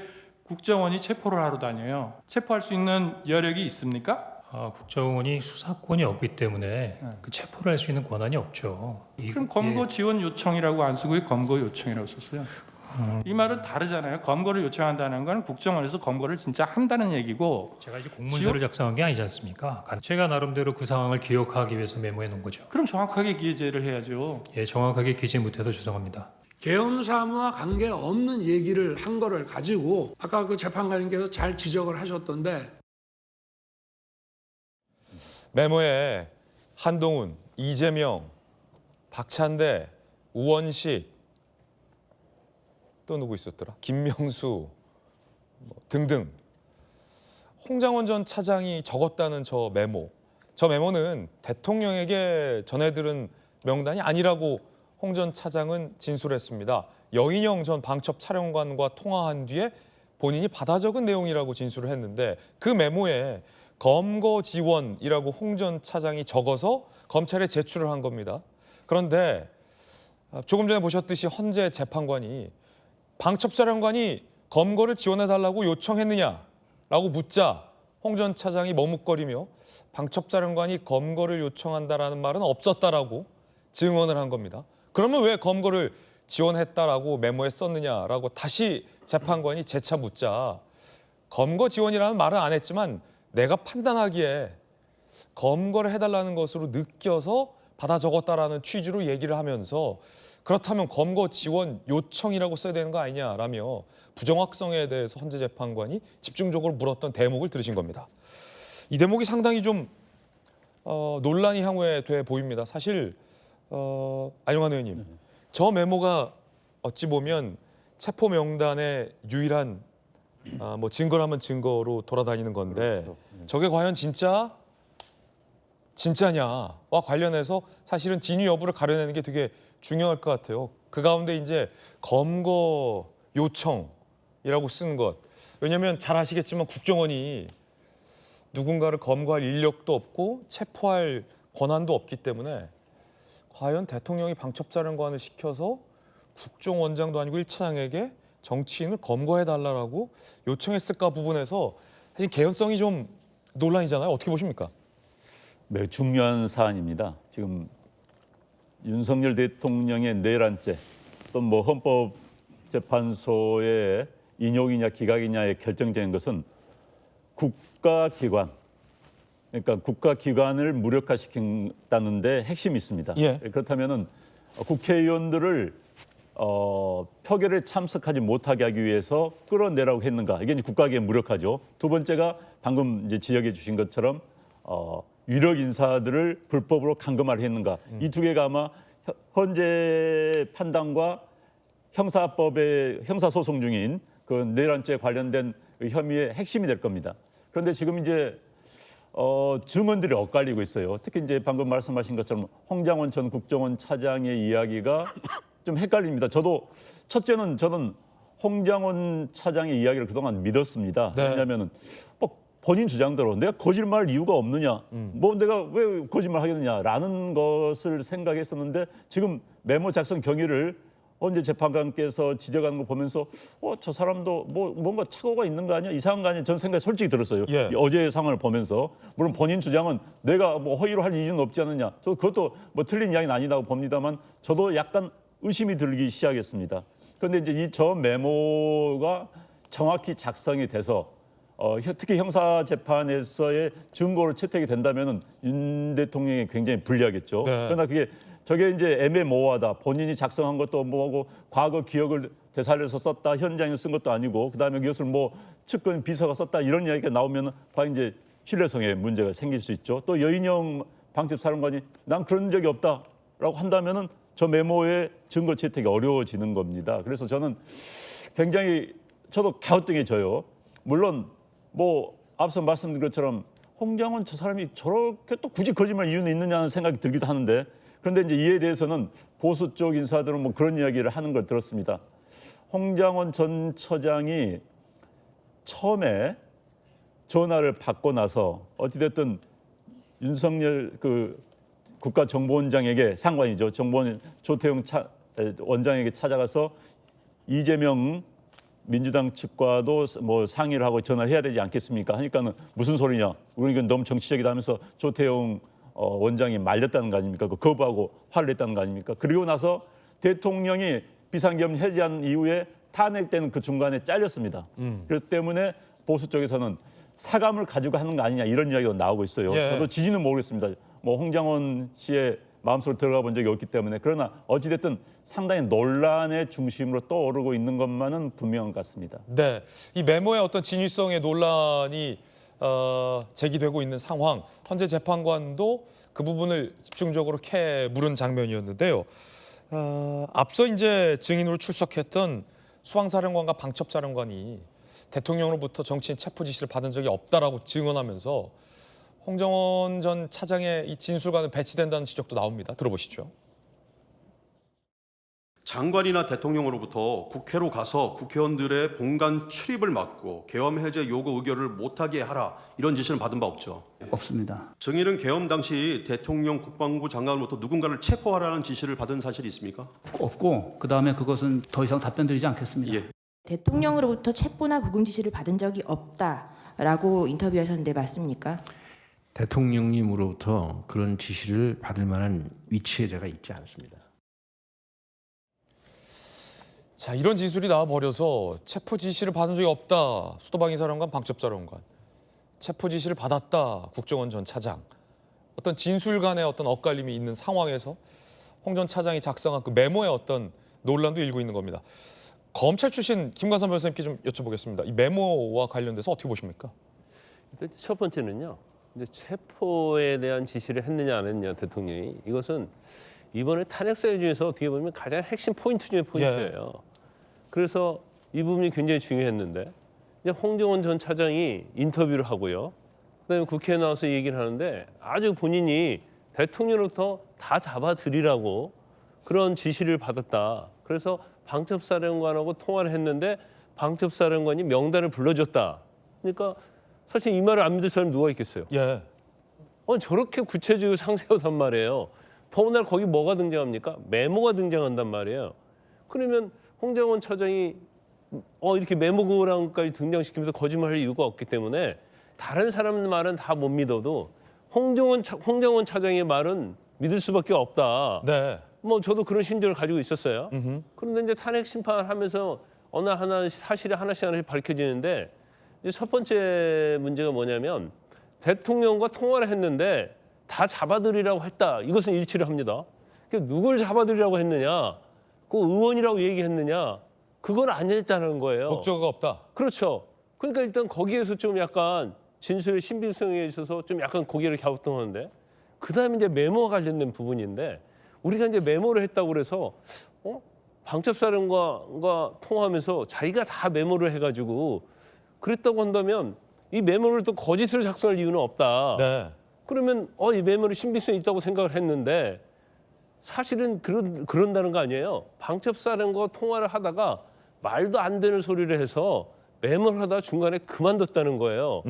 국정원이 체포를 하러 다녀요? 체포할 수 있는 여력이 있습니까?
국정원이 수사권이 없기 때문에 그 체포를 할 수 있는 권한이 없죠.
그럼 검거 지원 요청이라고 안 쓰고 왜 검거 요청이라고 썼어요? 이 말은 다르잖아요. 검거를 요청한다는 건 국정원에서 검거를 진짜 한다는 얘기고
제가 이제 공문서를 작성한 게 아니지 않습니까? 제가 나름대로 그 상황을 기억하기 위해서 메모해 놓은 거죠.
그럼 정확하게 기재를 해야죠.
예, 정확하게 기재 못해서 죄송합니다.
계엄 사무와 관계없는 얘기를 한 거를 가지고 아까 그 재판관님께서 잘 지적을 하셨던데
메모에 한동훈, 이재명, 박찬대, 우원식 또 누구 있었더라? 김명수 등등 홍장원 전 차장이 적었다는 저 메모. 저 메모는 대통령에게 전해들은 명단이 아니라고 홍 전 차장은 진술했습니다. 여인영 전 방첩 차량관과 통화한 뒤에 본인이 받아 적은 내용이라고 진술을 했는데 그 메모에 검거 지원이라고 홍 전 차장이 적어서 검찰에 제출을 한 겁니다. 그런데 조금 전에 보셨듯이 헌재 재판관이 방첩사령관이 검거를 지원해달라고 요청했느냐라고 묻자 홍 전 차장이 머뭇거리며 방첩사령관이 검거를 요청한다라는 말은 없었다라고 증언을 한 겁니다. 그러면 왜 검거를 지원했다라고 메모에 썼느냐라고 다시 재판관이 재차 묻자 검거 지원이라는 말은 안 했지만 내가 판단하기에 검거를 해달라는 것으로 느껴서 받아 적었다라는 취지로 얘기를 하면서 그렇다면 검거 지원 요청이라고 써야 되는 거 아니냐라며 부정확성에 대해서 헌재 재판관이 집중적으로 물었던 대목을 들으신 겁니다. 이 대목이 상당히 좀 논란이 향후에 돼 보입니다. 사실 안용환 의원님, 저 메모가 어찌 보면 체포 명단의 유일한 증거라면 증거로 돌아다니는 건데 저게 과연 진짜냐와 관련해서 사실은 진위 여부를 가려내는 게 되게 중요할 것 같아요. 그 가운데 이제 검거 요청이라고 쓴 것. 왜냐하면 잘 아시겠지만 국정원이 누군가를 검거할 인력도 없고 체포할 권한도 없기 때문에 과연 대통령이 방첩사령관을 시켜서 국정원장도 아니고 1차장에게 정치인을 검거해달라고 요청했을까 부분에서 사실 개연성이 좀 논란이잖아요. 어떻게 보십니까?
매우 중요한 사안입니다. 지금 윤석열 대통령의 내란죄 또 헌법재판소의 인용이냐 기각이냐의 결정적인 것은 국가기관, 그러니까 국가기관을 무력화시킨다는 데 핵심이 있습니다.
예.
그렇다면은 국회의원들을 표결에 참석하지 못하게 하기 위해서 끌어내라고 했는가? 이게 이제 국가기관 무력화죠. 두 번째가 방금 이제 지적해 주신 것처럼 유력 인사들을 불법으로 감금하려 했는가? 이 두 개가 아마 헌재 판단과 형사법의 형사소송 중인 그 내란죄 관련된 혐의의 핵심이 될 겁니다. 그런데 지금 이제 증언들이 엇갈리고 있어요. 특히 이제 방금 말씀하신 것처럼 홍장원 전 국정원 차장의 이야기가 좀 헷갈립니다. 첫째는 저는 홍장원 차장의 이야기를 그동안 믿었습니다.
네.
왜냐하면 본인 주장대로 내가 거짓말할 이유가 없느냐, 뭐 내가 왜 거짓말 하겠느냐라는 것을 생각했었는데 지금 메모 작성 경위를 헌재 재판관께서 지적하는 거 보면서 저 사람도 뭐 뭔가 착오가 있는 거 아니야, 이상한 거 아니야, 저는 생각이 솔직히 들었어요.
예.
어제의 상황을 보면서 물론 본인 주장은 내가 뭐 허위로 할 이유는 없지 않느냐, 저 그것도 뭐 틀린 이야기는 아니라고 봅니다만 저도 약간 의심이 들기 시작했습니다. 그런데 이제 이 저 메모가 정확히 작성이 돼서 특히 형사 재판에서의 증거로 채택이 된다면은 윤 대통령이 굉장히 불리하겠죠.
네.
그러나 저게 이제 애매모호하다. 본인이 작성한 것도 뭐하고 과거 기억을 되살려서 썼다, 현장에 쓴 것도 아니고, 그다음에 그것을 뭐 측근 비서가 썼다 이런 이야기가 나오면 과연 이제 신뢰성에 문제가 생길 수 있죠. 또 여인영 방첩사령관이 난 그런 적이 없다라고 한다면은 저 메모의 증거 채택이 어려워지는 겁니다. 그래서 저는 굉장히 저도 갸우뚱해져요. 물론 뭐 앞서 말씀드린 것처럼 홍장원 저 사람이 저렇게 또 굳이 거짓말 이유는 있느냐는 생각이 들기도 하는데, 그런데 이제 이에 대해서는 보수 쪽 인사들은 뭐 그런 이야기를 하는 걸 들었습니다. 홍장원 전 처장이 처음에 전화를 받고 나서 어찌됐든 윤석열 국가정보원장에게, 상관이죠, 정보원 조태용 원장에게 찾아가서 이재명 민주당 측과도 뭐 상의를 하고 전화를 해야 되지 않겠습니까? 하니까는 무슨 소리냐, 우리 이건 너무 정치적이다 하면서 조태용 원장이 말렸다는 거 아닙니까? 그 거부하고 화를 냈다는 거 아닙니까? 그리고 나서 대통령이 비상계엄 해제한 이후에 탄핵되는 그 중간에 잘렸습니다. 그렇기 때문에 보수 쪽에서는 사감을 가지고 하는 거 아니냐 이런 이야기가 나오고 있어요.
예.
저도 지지는 모르겠습니다. 뭐 홍장원 씨의 마음속으로 들어가 본 적이 없기 때문에. 그러나 어찌됐든 상당히 논란의 중심으로 떠오르고 있는 것만은 분명한 것 같습니다.
네, 이 메모의 어떤 진위성의 논란이 제기되고 있는 상황, 헌재 재판관도 그 부분을 집중적으로 물은 장면이었는데요. 앞서 이제 증인으로 출석했던 수방사령관과 방첩사령관이 대통령으로부터 정치인 체포 지시를 받은 적이 없다라고 증언하면서 홍정원 전 차장의 이 진술과는 배치된다는 지적도 나옵니다. 들어보시죠.
장관이나 대통령으로부터 국회로 가서 국회의원들의 본관 출입을 막고 계엄 해제 요구 의결을 못하게 하라 이런 지시는 받은 바 없죠?
없습니다.
증인은 계엄 당시 대통령 국방부 장관으로부터 누군가를 체포하라는 지시를 받은 사실이 있습니까?
없고 그다음에 그것은 더 이상 답변드리지 않겠습니다.
예.
대통령으로부터 체포나 구금 지시를 받은 적이 없다라고 인터뷰하셨는데 맞습니까?
대통령님으로부터 그런 지시를 받을 만한 위치에 제가 있지 않습니다.
자, 이런 진술이 나와버려서 체포 지시를 받은 적이 없다. 수도방위 사령관, 방첩사령관. 체포 지시를 받았다. 국정원 전 차장. 어떤 진술 간의 어떤 엇갈림이 있는 상황에서 홍 전 차장이 작성한 그 메모의 어떤 논란도 일고 있는 겁니다. 검찰 출신 김관삼 변호사님께 좀 여쭤보겠습니다. 이 메모와 관련돼서 어떻게 보십니까?
일단 첫 번째는요. 이제 체포에 대한 지시를 했느냐 안 했느냐 대통령이, 이것은 이번에 탄핵 사유 중에서 어떻게 보면 가장 핵심 포인트 중에 포인트예요. 그래서 이 부분이 굉장히 중요했는데 이제 홍정원 전 차장이 인터뷰를 하고요. 그다음에 국회에 나와서 얘기를 하는데 아주 본인이 대통령으로부터 다 잡아들이라고 그런 지시를 받았다. 그래서 방첩사령관하고 통화를 했는데 방첩사령관이 명단을 불러줬다. 그러니까 사실 이 말을 안 믿을 사람이 누가 있겠어요?
예.
저렇게 구체적이고 상세하단 말이에요. 더군다나 거기 뭐가 등장합니까? 메모가 등장한단 말이에요. 그러면 홍정원 차장이 이렇게 메모고랑까지 등장시키면서 거짓말할 이유가 없기 때문에 다른 사람 말은 다 못 믿어도 홍정원 차장의 말은 믿을 수밖에 없다.
네.
뭐 저도 그런 심정을 가지고 있었어요. 그런데 이제 탄핵 심판을 하면서 어느 하나 사실이 하나씩 밝혀지는데 이제 첫 번째 문제가 뭐냐면 대통령과 통화를 했는데 다 잡아들이라고 했다. 이것은 일치를 합니다. 누굴 잡아들이라고 했느냐? 그 의원이라고 얘기했느냐? 그건 안 했다는 거예요.
목적어가 없다.
그렇죠. 그러니까 일단 거기에서 좀 약간 진술의 신빙성에 있어서 좀 약간 고개를 갸우뚱하는데, 그다음에 이제 메모와 관련된 부분인데 우리가 이제 메모를 했다고 그래서 방첩사령관과 통화하면서 자기가 다 메모를 해가지고 그랬다고 한다면 이 메모를 또 거짓으로 작성할 이유는 없다.
네.
그러면 이 메모를 신빙성이 있다고 생각을 했는데 사실은 그런다는 거 아니에요. 방첩사령관과 통화를 하다가 말도 안 되는 소리를 해서 메모를 하다가 중간에 그만뒀다는 거예요.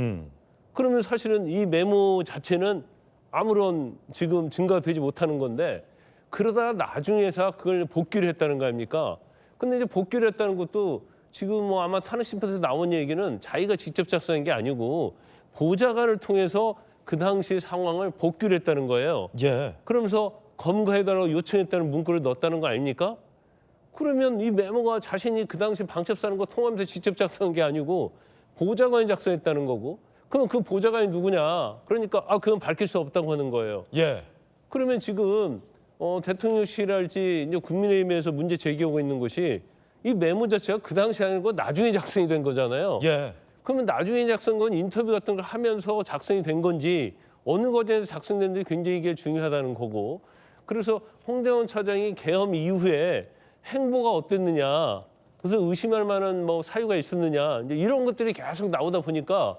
그러면 사실은 이 메모 자체는 아무런 지금 증거되지 못하는 건데 그러다가 나중에서 그걸 복귀를 했다는 거 아닙니까? 근데 이제 복귀를 했다는 것도 지금 뭐 아마 탄핵 심판에서 나온 얘기는 자기가 직접 작성한 게 아니고 보좌관을 통해서 그 당시 상황을 복귀를 했다는 거예요.
예.
그러면서 검거해달라고 요청했다는 문구를 넣었다는 거 아닙니까? 그러면 이 메모가 자신이 그 당시 방첩사는 거 통하면서 직접 작성한 게 아니고 보좌관이 작성했다는 거고 그럼 그 보좌관이 누구냐? 그러니까 그건 밝힐 수 없다고 하는 거예요.
예.
그러면 지금 대통령실랄지 이제 국민의힘에서 문제 제기하고 있는 것이 이 메모 자체가 그 당시 아니고 나중에 작성이 된 거잖아요.
예.
그러면 나중에 작성한 건 인터뷰 같은 걸 하면서 작성이 된 건지 어느 과정에서 작성됐는지 굉장히 이게 중요하다는 거고 그래서 홍장원 차장이 계엄 이후에 행보가 어땠느냐 그래서 의심할 만한 뭐 사유가 있었느냐 이제 이런 것들이 계속 나오다 보니까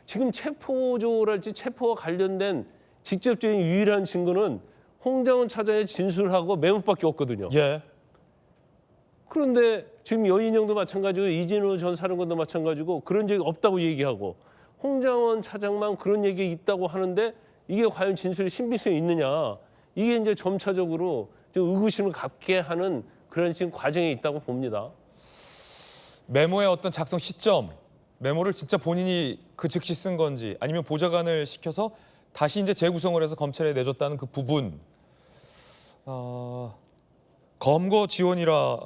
지금 체포조랄지 체포와 관련된 직접적인 유일한 증거는 홍장원 차장의 진술하고 메모밖에 없거든요.
예.
그런데 지금 여인영도 마찬가지고 이진우 전 사령관도 마찬가지고 그런 적이 없다고 얘기하고 홍장원 차장만 그런 얘기 있다고 하는데 이게 과연 진술의 신빙성이 있느냐 이게 이제 점차적으로 좀 의구심을 갖게 하는 그런 지금 과정에 있다고 봅니다.
메모의 어떤 작성 시점, 메모를 진짜 본인이 그 즉시 쓴 건지 아니면 보좌관을 시켜서 다시 이제 재구성을 해서 검찰에 내줬다는 그 부분, 검거 지원이라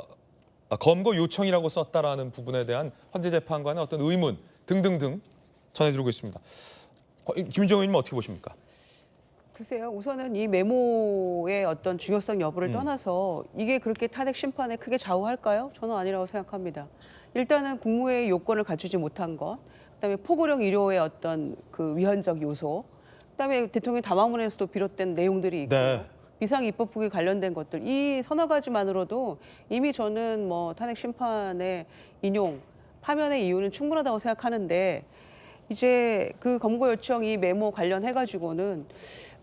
검거 요청이라고 썼다라는 부분에 대한 헌재 재판관의 어떤 의문 등등등 전해드리고 있습니다. 김윤정 의원님 어떻게 보십니까?
글쎄요. 우선은 이 메모의 어떤 중요성 여부를 떠나서 이게 그렇게 탄핵 심판에 크게 좌우할까요? 저는 아니라고 생각합니다. 일단은 국무회의 요건을 갖추지 못한 것, 그다음에 포고령 일요의 어떤 그 위헌적 요소, 그다음에 대통령 담화문에서도 비롯된 내용들이 있고
네.
비상입법부에 관련된 것들 이 서너 가지만으로도 이미 저는 뭐 탄핵 심판의 인용, 파면의 이유는 충분하다고 생각하는데 이제 그 검거 요청 이 메모 관련해가지고는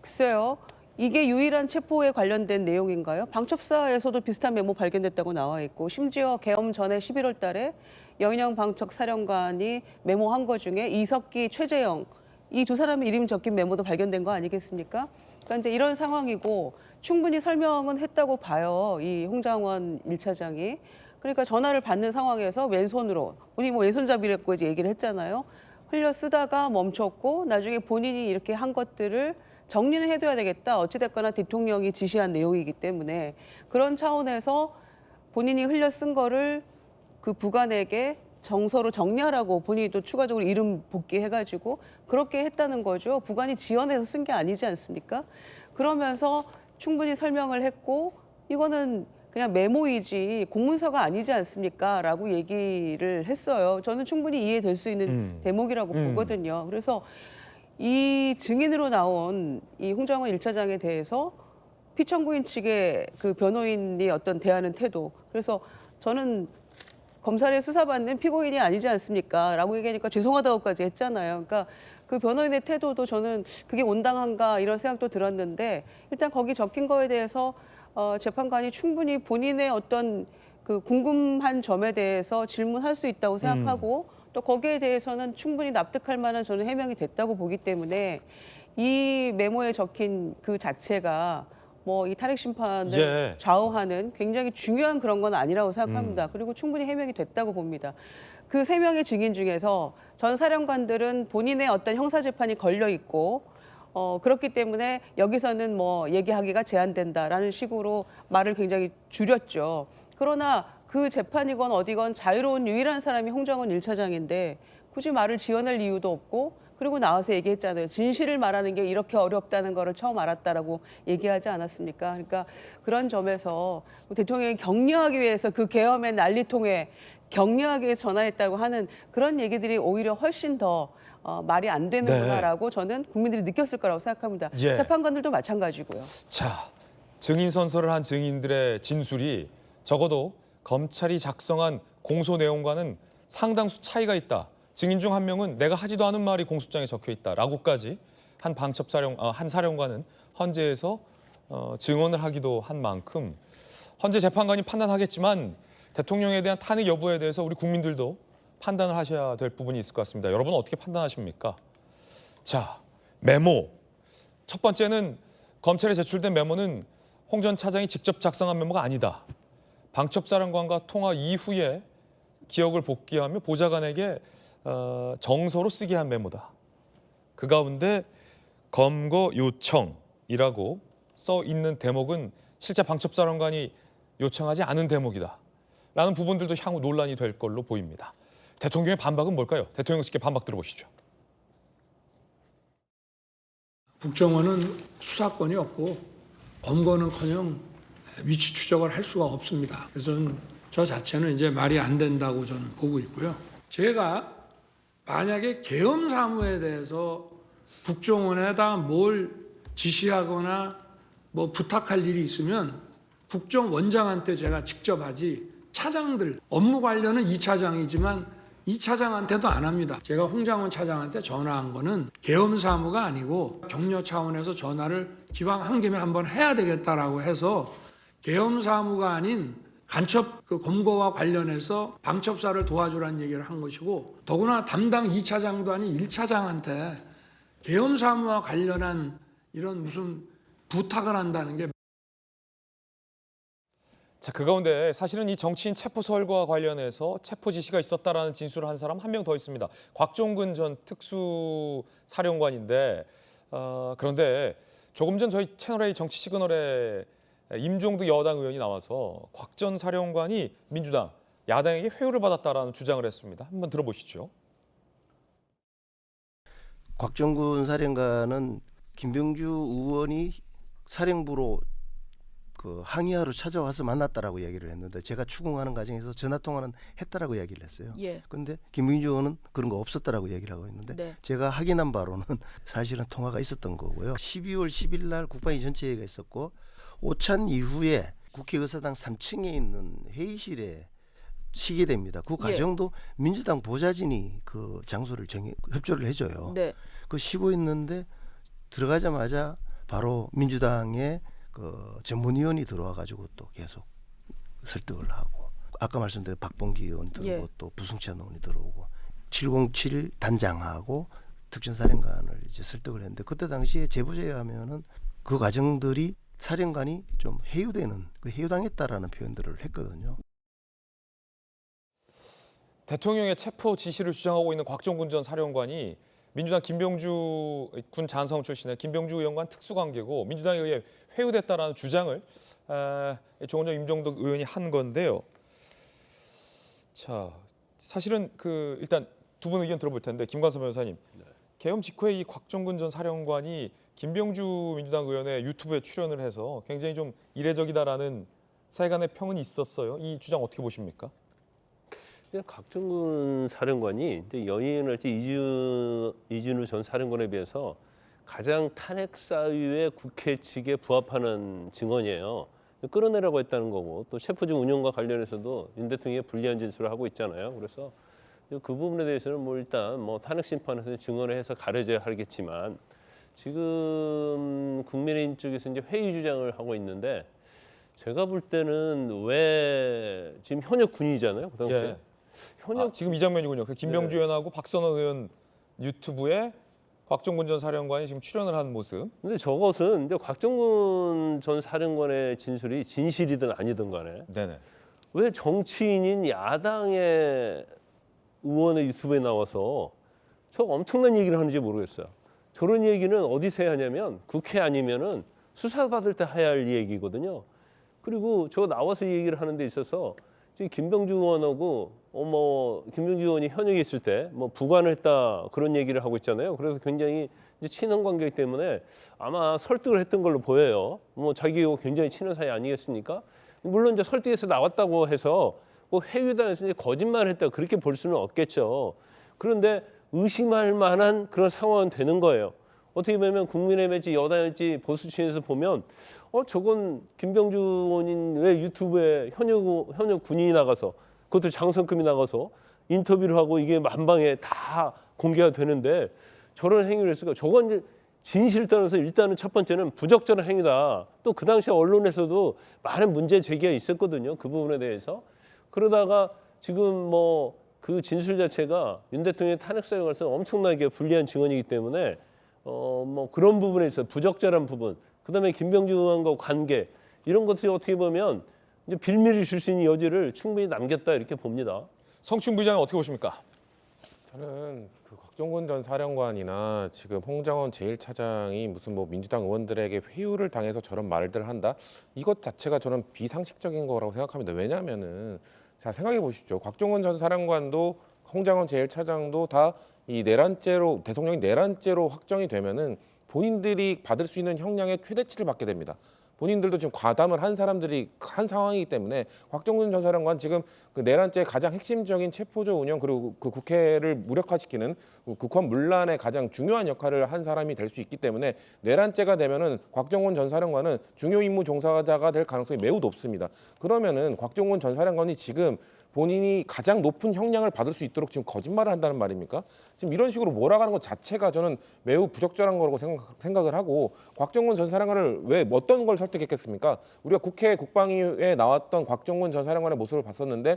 글쎄요. 이게 유일한 체포에 관련된 내용인가요? 방첩사에서도 비슷한 메모 발견됐다고 나와 있고 심지어 계엄 전에 11월 달에 여인영 방첩사령관이 메모한 거 중에 이석기, 최재영 이 두 사람의 이름 적힌 메모도 발견된 거 아니겠습니까? 그러니까 이제 이런 상황이고 충분히 설명은 했다고 봐요. 이 홍장원 1차장이. 그러니까 전화를 받는 상황에서 왼손으로 본인이 뭐 왼손잡이라고 이제 얘기를 했잖아요. 흘려 쓰다가 멈췄고 나중에 본인이 이렇게 한 것들을 정리는 해둬야 되겠다. 어찌됐거나 대통령이 지시한 내용이기 때문에 그런 차원에서 본인이 흘려 쓴 거를 그 부관에게 정서로 정리하라고 본인이 또 추가적으로 이름 복귀해가지고 그렇게 했다는 거죠. 부관이 지원해서 쓴 게 아니지 않습니까? 그러면서 충분히 설명을 했고 이거는 그냥 메모이지 공문서가 아니지 않습니까? 라고 얘기를 했어요. 저는 충분히 이해될 수 있는 대목이라고 보거든요. 그래서 이 증인으로 나온 이 홍장원 1차장에 대해서 피청구인 측의 그 변호인이 어떤 대하는 태도. 그래서 저는 검찰에 수사받는 피고인이 아니지 않습니까? 라고 얘기하니까 죄송하다고까지 했잖아요. 그러니까 그 변호인의 태도도 저는 그게 온당한가 이런 생각도 들었는데 일단 거기 적힌 거에 대해서 재판관이 충분히 본인의 어떤 그 궁금한 점에 대해서 질문할 수 있다고 생각하고 또 거기에 대해서는 충분히 납득할 만한 저는 해명이 됐다고 보기 때문에 이 메모에 적힌 그 자체가 뭐 이 탄핵 심판을
예.
좌우하는 굉장히 중요한 그런 건 아니라고 생각합니다. 그리고 충분히 해명이 됐다고 봅니다. 그 3명의 증인 중에서 전 사령관들은 본인의 어떤 형사재판이 걸려 있고 그렇기 때문에 여기서는 뭐 얘기하기가 제한된다라는 식으로 말을 굉장히 줄였죠. 그러나 그 재판이건 어디건 자유로운 유일한 사람이 홍장원 1차장인데 굳이 말을 지어낼 이유도 없고 그리고 나와서 얘기했잖아요. 진실을 말하는 게 이렇게 어렵다는 거를 처음 알았다라고 얘기하지 않았습니까? 그러니까 그런 점에서 대통령이 격려하기 위해서 그 계엄의 난리통에 격려하기 위해서 전화했다고 하는 그런 얘기들이 오히려 훨씬 더 말이 안 되는구나라고 저는 국민들이 느꼈을 거라고 생각합니다.
예.
재판관들도 마찬가지고요.
자, 증인 선서를 한 증인들의 진술이 적어도 검찰이 작성한 공소 내용과는 상당수 차이가 있다. 증인 중 한 명은 내가 하지도 않은 말이 공소장에 적혀 있다라고까지 한 사령관은 헌재에서 증언을 하기도 한 만큼 헌재 재판관이 판단하겠지만 대통령에 대한 탄핵 여부에 대해서 우리 국민들도 판단을 하셔야 될 부분이 있을 것 같습니다. 여러분 어떻게 판단하십니까? 자, 메모. 첫 번째는 검찰에 제출된 메모는 홍 전 차장이 직접 작성한 메모가 아니다. 방첩사령관과 통화 이후에 기억을 복귀하며 보좌관에게 정서로 쓰게 한 메모다. 그 가운데 검거 요청이라고 써 있는 대목은 실제 방첩사령관이 요청하지 않은 대목이다. 라는 부분들도 향후 논란이 될 걸로 보입니다. 대통령의 반박은 뭘까요? 대통령 측의 반박 들어보시죠.
국정원은 수사권이 없고 검거는커녕 위치 추적을 할 수가 없습니다. 그래서 저 자체는 이제 말이 안 된다고 저는 보고 있고요. 제가 만약에 계엄 사무에 대해서 국정원에다 뭘 지시하거나 뭐 부탁할 일이 있으면 국정원장한테 제가 직접 하지, 차장들 업무 관련은 2차장이지만 2차장한테도 안 합니다. 제가 홍장원 차장한테 전화한 거는 계엄 사무가 아니고 격려 차원에서 전화를 기왕 한 김에 한번 해야 되겠다라고 해서 계엄 사무가 아닌 간첩 검거와 관련해서 방첩사를 도와주라는 얘기를 한 것이고, 더구나 담당 2차장도 아닌 1차장한테 계엄 사무와 관련한 이런 무슨 부탁을 한다는 게.
자, 그 가운데 사실은 이 정치인 체포설과 관련해서 체포 지시가 있었다라는 진술을 한 사람 한 명 더 있습니다. 곽종근 전 특수사령관인데 그런데 조금 전 저희 채널A 정치 시그널에 임종두 여당 의원이 나와서 곽 전 사령관이 민주당, 야당에게 회유를 받았다라는 주장을 했습니다. 한번 들어보시죠.
곽종근 사령관은 김병주 의원이 사령부로 항의하러 찾아와서 만났다라고 얘기를 했는데, 제가 추궁하는 과정에서 전화 통화는 했다라고 얘기를 했어요. 그런데 김병주 의원은 그런 거 없었다라고 얘기를 하고 있는데, 제가 확인한 바로는 사실은 통화가 있었던 거고요. 12월 10일 날 국방위 전체회의가 있었고, 오찬 이후에 국회의사당 3층에 있는 회의실에 쉬게 됩니다. 그 과정도 민주당 보좌진이 그 장소를 협조를 해줘요. 그 쉬고 있는데 들어가자마자 바로 민주당의 그 전문위원이 들어와가지고 또 계속 설득을 하고, 아까 말씀드린 박봉기 의원 들어오고 또 부승찬 의원이 들어오고 707 단장하고 특전사령관을 이제 설득을 했는데, 그때 당시에 제보자에 하면은 그 과정들이 사령관이 좀 해유되는, 해유당했다라는 표현들을 했거든요.
대통령의 체포 지시를 주장하고 있는 곽종근 전 사령관이 민주당 김병주 군 장성 출신의 김병주 의원과 특수관계고 민주당에 의해 회유됐다라는 주장을 조금 전 임종덕 의원이 한 건데요. 자, 사실은 일단 두 분 의견 들어볼 텐데, 김관섭 변호사님, 계엄 직후에 이 곽종근 전 사령관이 김병주 민주당 의원의 유튜브에 출연을 해서 굉장히 좀 이례적이다라는 세간의 평은 있었어요. 이 주장 어떻게 보십니까?
곽종근 사령관이 연임할 때 이진우 전 사령관에 비해서 가장 탄핵 사유에 국회 측에 부합하는 증언이에요. 끌어내라고 했다는 거고, 또 체포중 운영과 관련해서도 윤 대통령이 불리한 진술을 하고 있잖아요. 그래서 그 부분에 대해서는 일단 탄핵 심판에서 증언을 해서 가려져야 하겠지만, 지금 국민의힘 쪽에서 이제 회의 주장을 하고 있는데, 제가 볼 때는 왜 지금 현역 군인이잖아요, 그 당시에.
지금 이 장면이군요. 김병주 의원하고 박선원 의원 유튜브에 곽종근 전 사령관이 지금 출연을 한 모습.
근데 저것은 이제 곽종근 전 사령관의 진술이 진실이든 아니든 간에 왜 정치인인 야당의 의원의 유튜브에 나와서 저 엄청난 얘기를 하는지 모르겠어요. 저런 얘기는 어디서 해야 하냐면 국회 아니면은 수사받을 때 해야 할 얘기거든요. 그리고 저 나와서 얘기를 하는 데 있어서 지금 김병주 의원하고 김병주 의원이 현역에 있을 때 부관을 했다 그런 얘기를 하고 있잖아요. 그래서 굉장히 이제 친한 관계이기 때문에 아마 설득을 했던 걸로 보여요. 자기하고 굉장히 친한 사이 아니겠습니까? 물론 이제 설득해서 나왔다고 해서 회유단에서 이제 거짓말을 했다 그렇게 볼 수는 없겠죠. 그런데 의심할 만한 그런 상황은 되는 거예요. 어떻게 보면 국민의힘일지 여당일지 보수층에서 보면 저건 김병주 의원인 왜 유튜브에 현역 군인이 나가서, 그것도 장성급이 나가서 인터뷰를 하고 이게 만방에 다 공개가 되는데 저런 행위를 했을까? 저건 이제 진실을 떠나서 일단은 첫 번째는 부적절한 행위다. 또 그 당시 언론에서도 많은 문제 제기가 있었거든요. 그 부분에 대해서. 그러다가 지금 그 진술 자체가 윤 대통령의 탄핵 사유에 관해서 엄청나게 불리한 증언이기 때문에 뭐 그런 부분에 있어 부적절한 부분, 그다음에 김병주 의원과 관계 이런 것들이 어떻게 보면 이제 빌미를 줄 수 있는 여지를 충분히 남겼다 이렇게 봅니다.
성춘 부장은 어떻게 보십니까?
저는 그 곽종근 전 사령관이나 지금 홍장원 제1차장이 무슨 뭐 민주당 의원들에게 회유를 당해서 저런 말들을 한다? 이것 자체가 저는 비상식적인 거라고 생각합니다. 왜냐하면은 자 생각해 보십시오. 곽종근 전 사령관도 홍장원 제1차장도 다 이 내란죄로 대통령이 내란죄로 확정이 되면은 본인들이 받을 수 있는 형량의 최대치를 받게 됩니다. 본인들도 지금 과담을 한 사람들이 한 상황이기 때문에 곽종근 전 사령관 지금 그 내란죄의 가장 핵심적인 체포조 운영 그리고 그 국회를 무력화시키는 국헌 문란의 가장 중요한 역할을 한 사람이 될 수 있기 때문에 내란죄가 되면은 곽종근 전 사령관은 중요 임무 종사자가 될 가능성이 매우 높습니다. 그러면은 곽종근 전 사령관이 지금 본인이 가장 높은 형량을 받을 수 있도록 지금 거짓말을 한다는 말입니까? 지금 이런 식으로 몰아가는 것 자체가 저는 매우 부적절한 거라고 생각을 하고 곽종근 전 사령관을 왜 어떤 걸 설득했겠습니까? 우리가 국회 국방위에 나왔던 곽종근 전 사령관의 모습을 봤었는데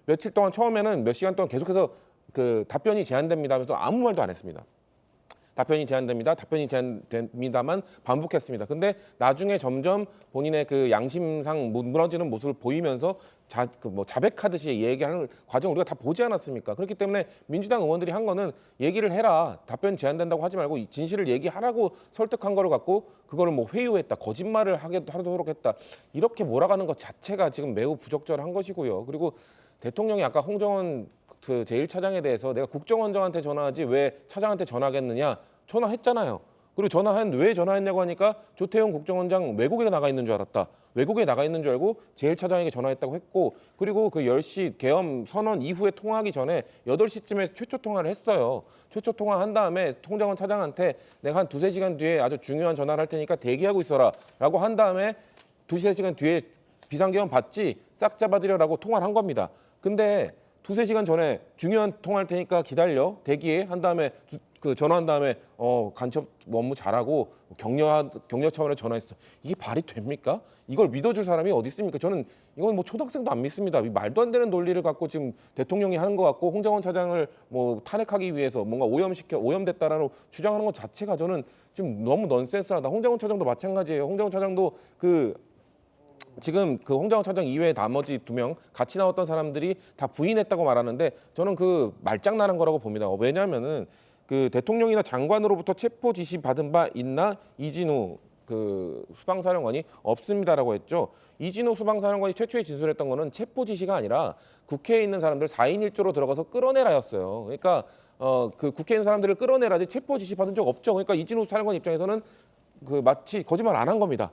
며칠 동안 처음에는 몇 시간 동안 계속해서 그 답변이 제한됩니다 하면서 아무 말도 안 했습니다. 답변이 제한됩니다만 반복했습니다. 근데 나중에 점점 본인의 그 양심상 무너지는 모습을 보이면서 자백하듯이 얘기하는 과정 우리가 다 보지 않았습니까? 그렇기 때문에 민주당 의원들이 한 거는 얘기를 해라. 답변 제한된다고 하지 말고 진실을 얘기하라고 설득한 거를 갖고 그거를 뭐 회유했다. 거짓말을 하도록 했다. 이렇게 몰아가는 것 자체가 지금 매우 부적절한 것이고요. 그리고 대통령이 아까 홍정원 그 제1차장에 대해서 내가 국정원장한테 전화하지 왜 차장한테 전화하겠느냐 전화했잖아요. 그리고 왜 전화했냐고 하니까 조태용 국정원장 외국에 나가 있는 줄 알았다. 외국에 나가 있는 줄 알고 제1차장에게 전화했다고 했고 그리고 그 10시 계엄 선언 이후에 통화하기 전에 8시쯤에 최초 통화를 했어요. 최초 통화한 다음에 홍장원 차장한테 내가 한 2-3시간 뒤에 아주 중요한 전화를 할 테니까 대기하고 있어라 라고 한 다음에 2-3시간 뒤에 비상계엄 받지 싹 잡아들여라고 통화를 한 겁니다. 근데 2-3시간 전에 중요한 통화할 테니까 기다려 대기해 한 다음에 그 전화한 다음에 간첩 업무 잘하고 격려 차원에 전화했어. 이게 말이 됩니까? 이걸 믿어줄 사람이 어디 있습니까? 저는 이건 뭐 초등학생도 안 믿습니다. 말도 안 되는 논리를 갖고 지금 대통령이 하는 것 같고 홍장원 차장을 뭐 탄핵하기 위해서 뭔가 오염됐다라고 주장하는 것 자체가 저는 지금 너무 넌센스하다. 홍장원 차장도 마찬가지예요. 홍장원 차장도 지금 그 홍장원 차장 이외에 나머지 2명 같이 나왔던 사람들이 다 부인했다고 말하는데 저는 그 말장난한 거라고 봅니다. 왜냐하면은 그 대통령이나 장관으로부터 체포 지시 받은 바 있나 이진우 그 수방사령관이 없습니다라고 했죠. 이진우 수방사령관이 최초에 진술했던 거는 체포 지시가 아니라 국회에 있는 사람들 4인 1조로 들어가서 끌어내라였어요. 그러니까 그 국회에 있는 사람들을 끌어내라지 체포 지시 받은 적 없죠. 그러니까 이진우 사령관 입장에서는 그 마치 거짓말 안 한 겁니다.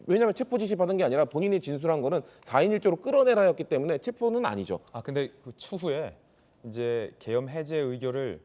왜냐하면 체포 지시 받은 게 아니라 본인이 진술한 거는 4인 1조로 끌어내라였기 때문에 체포는 아니죠.
근데 그 추후에 이제 계엄 해제 의결을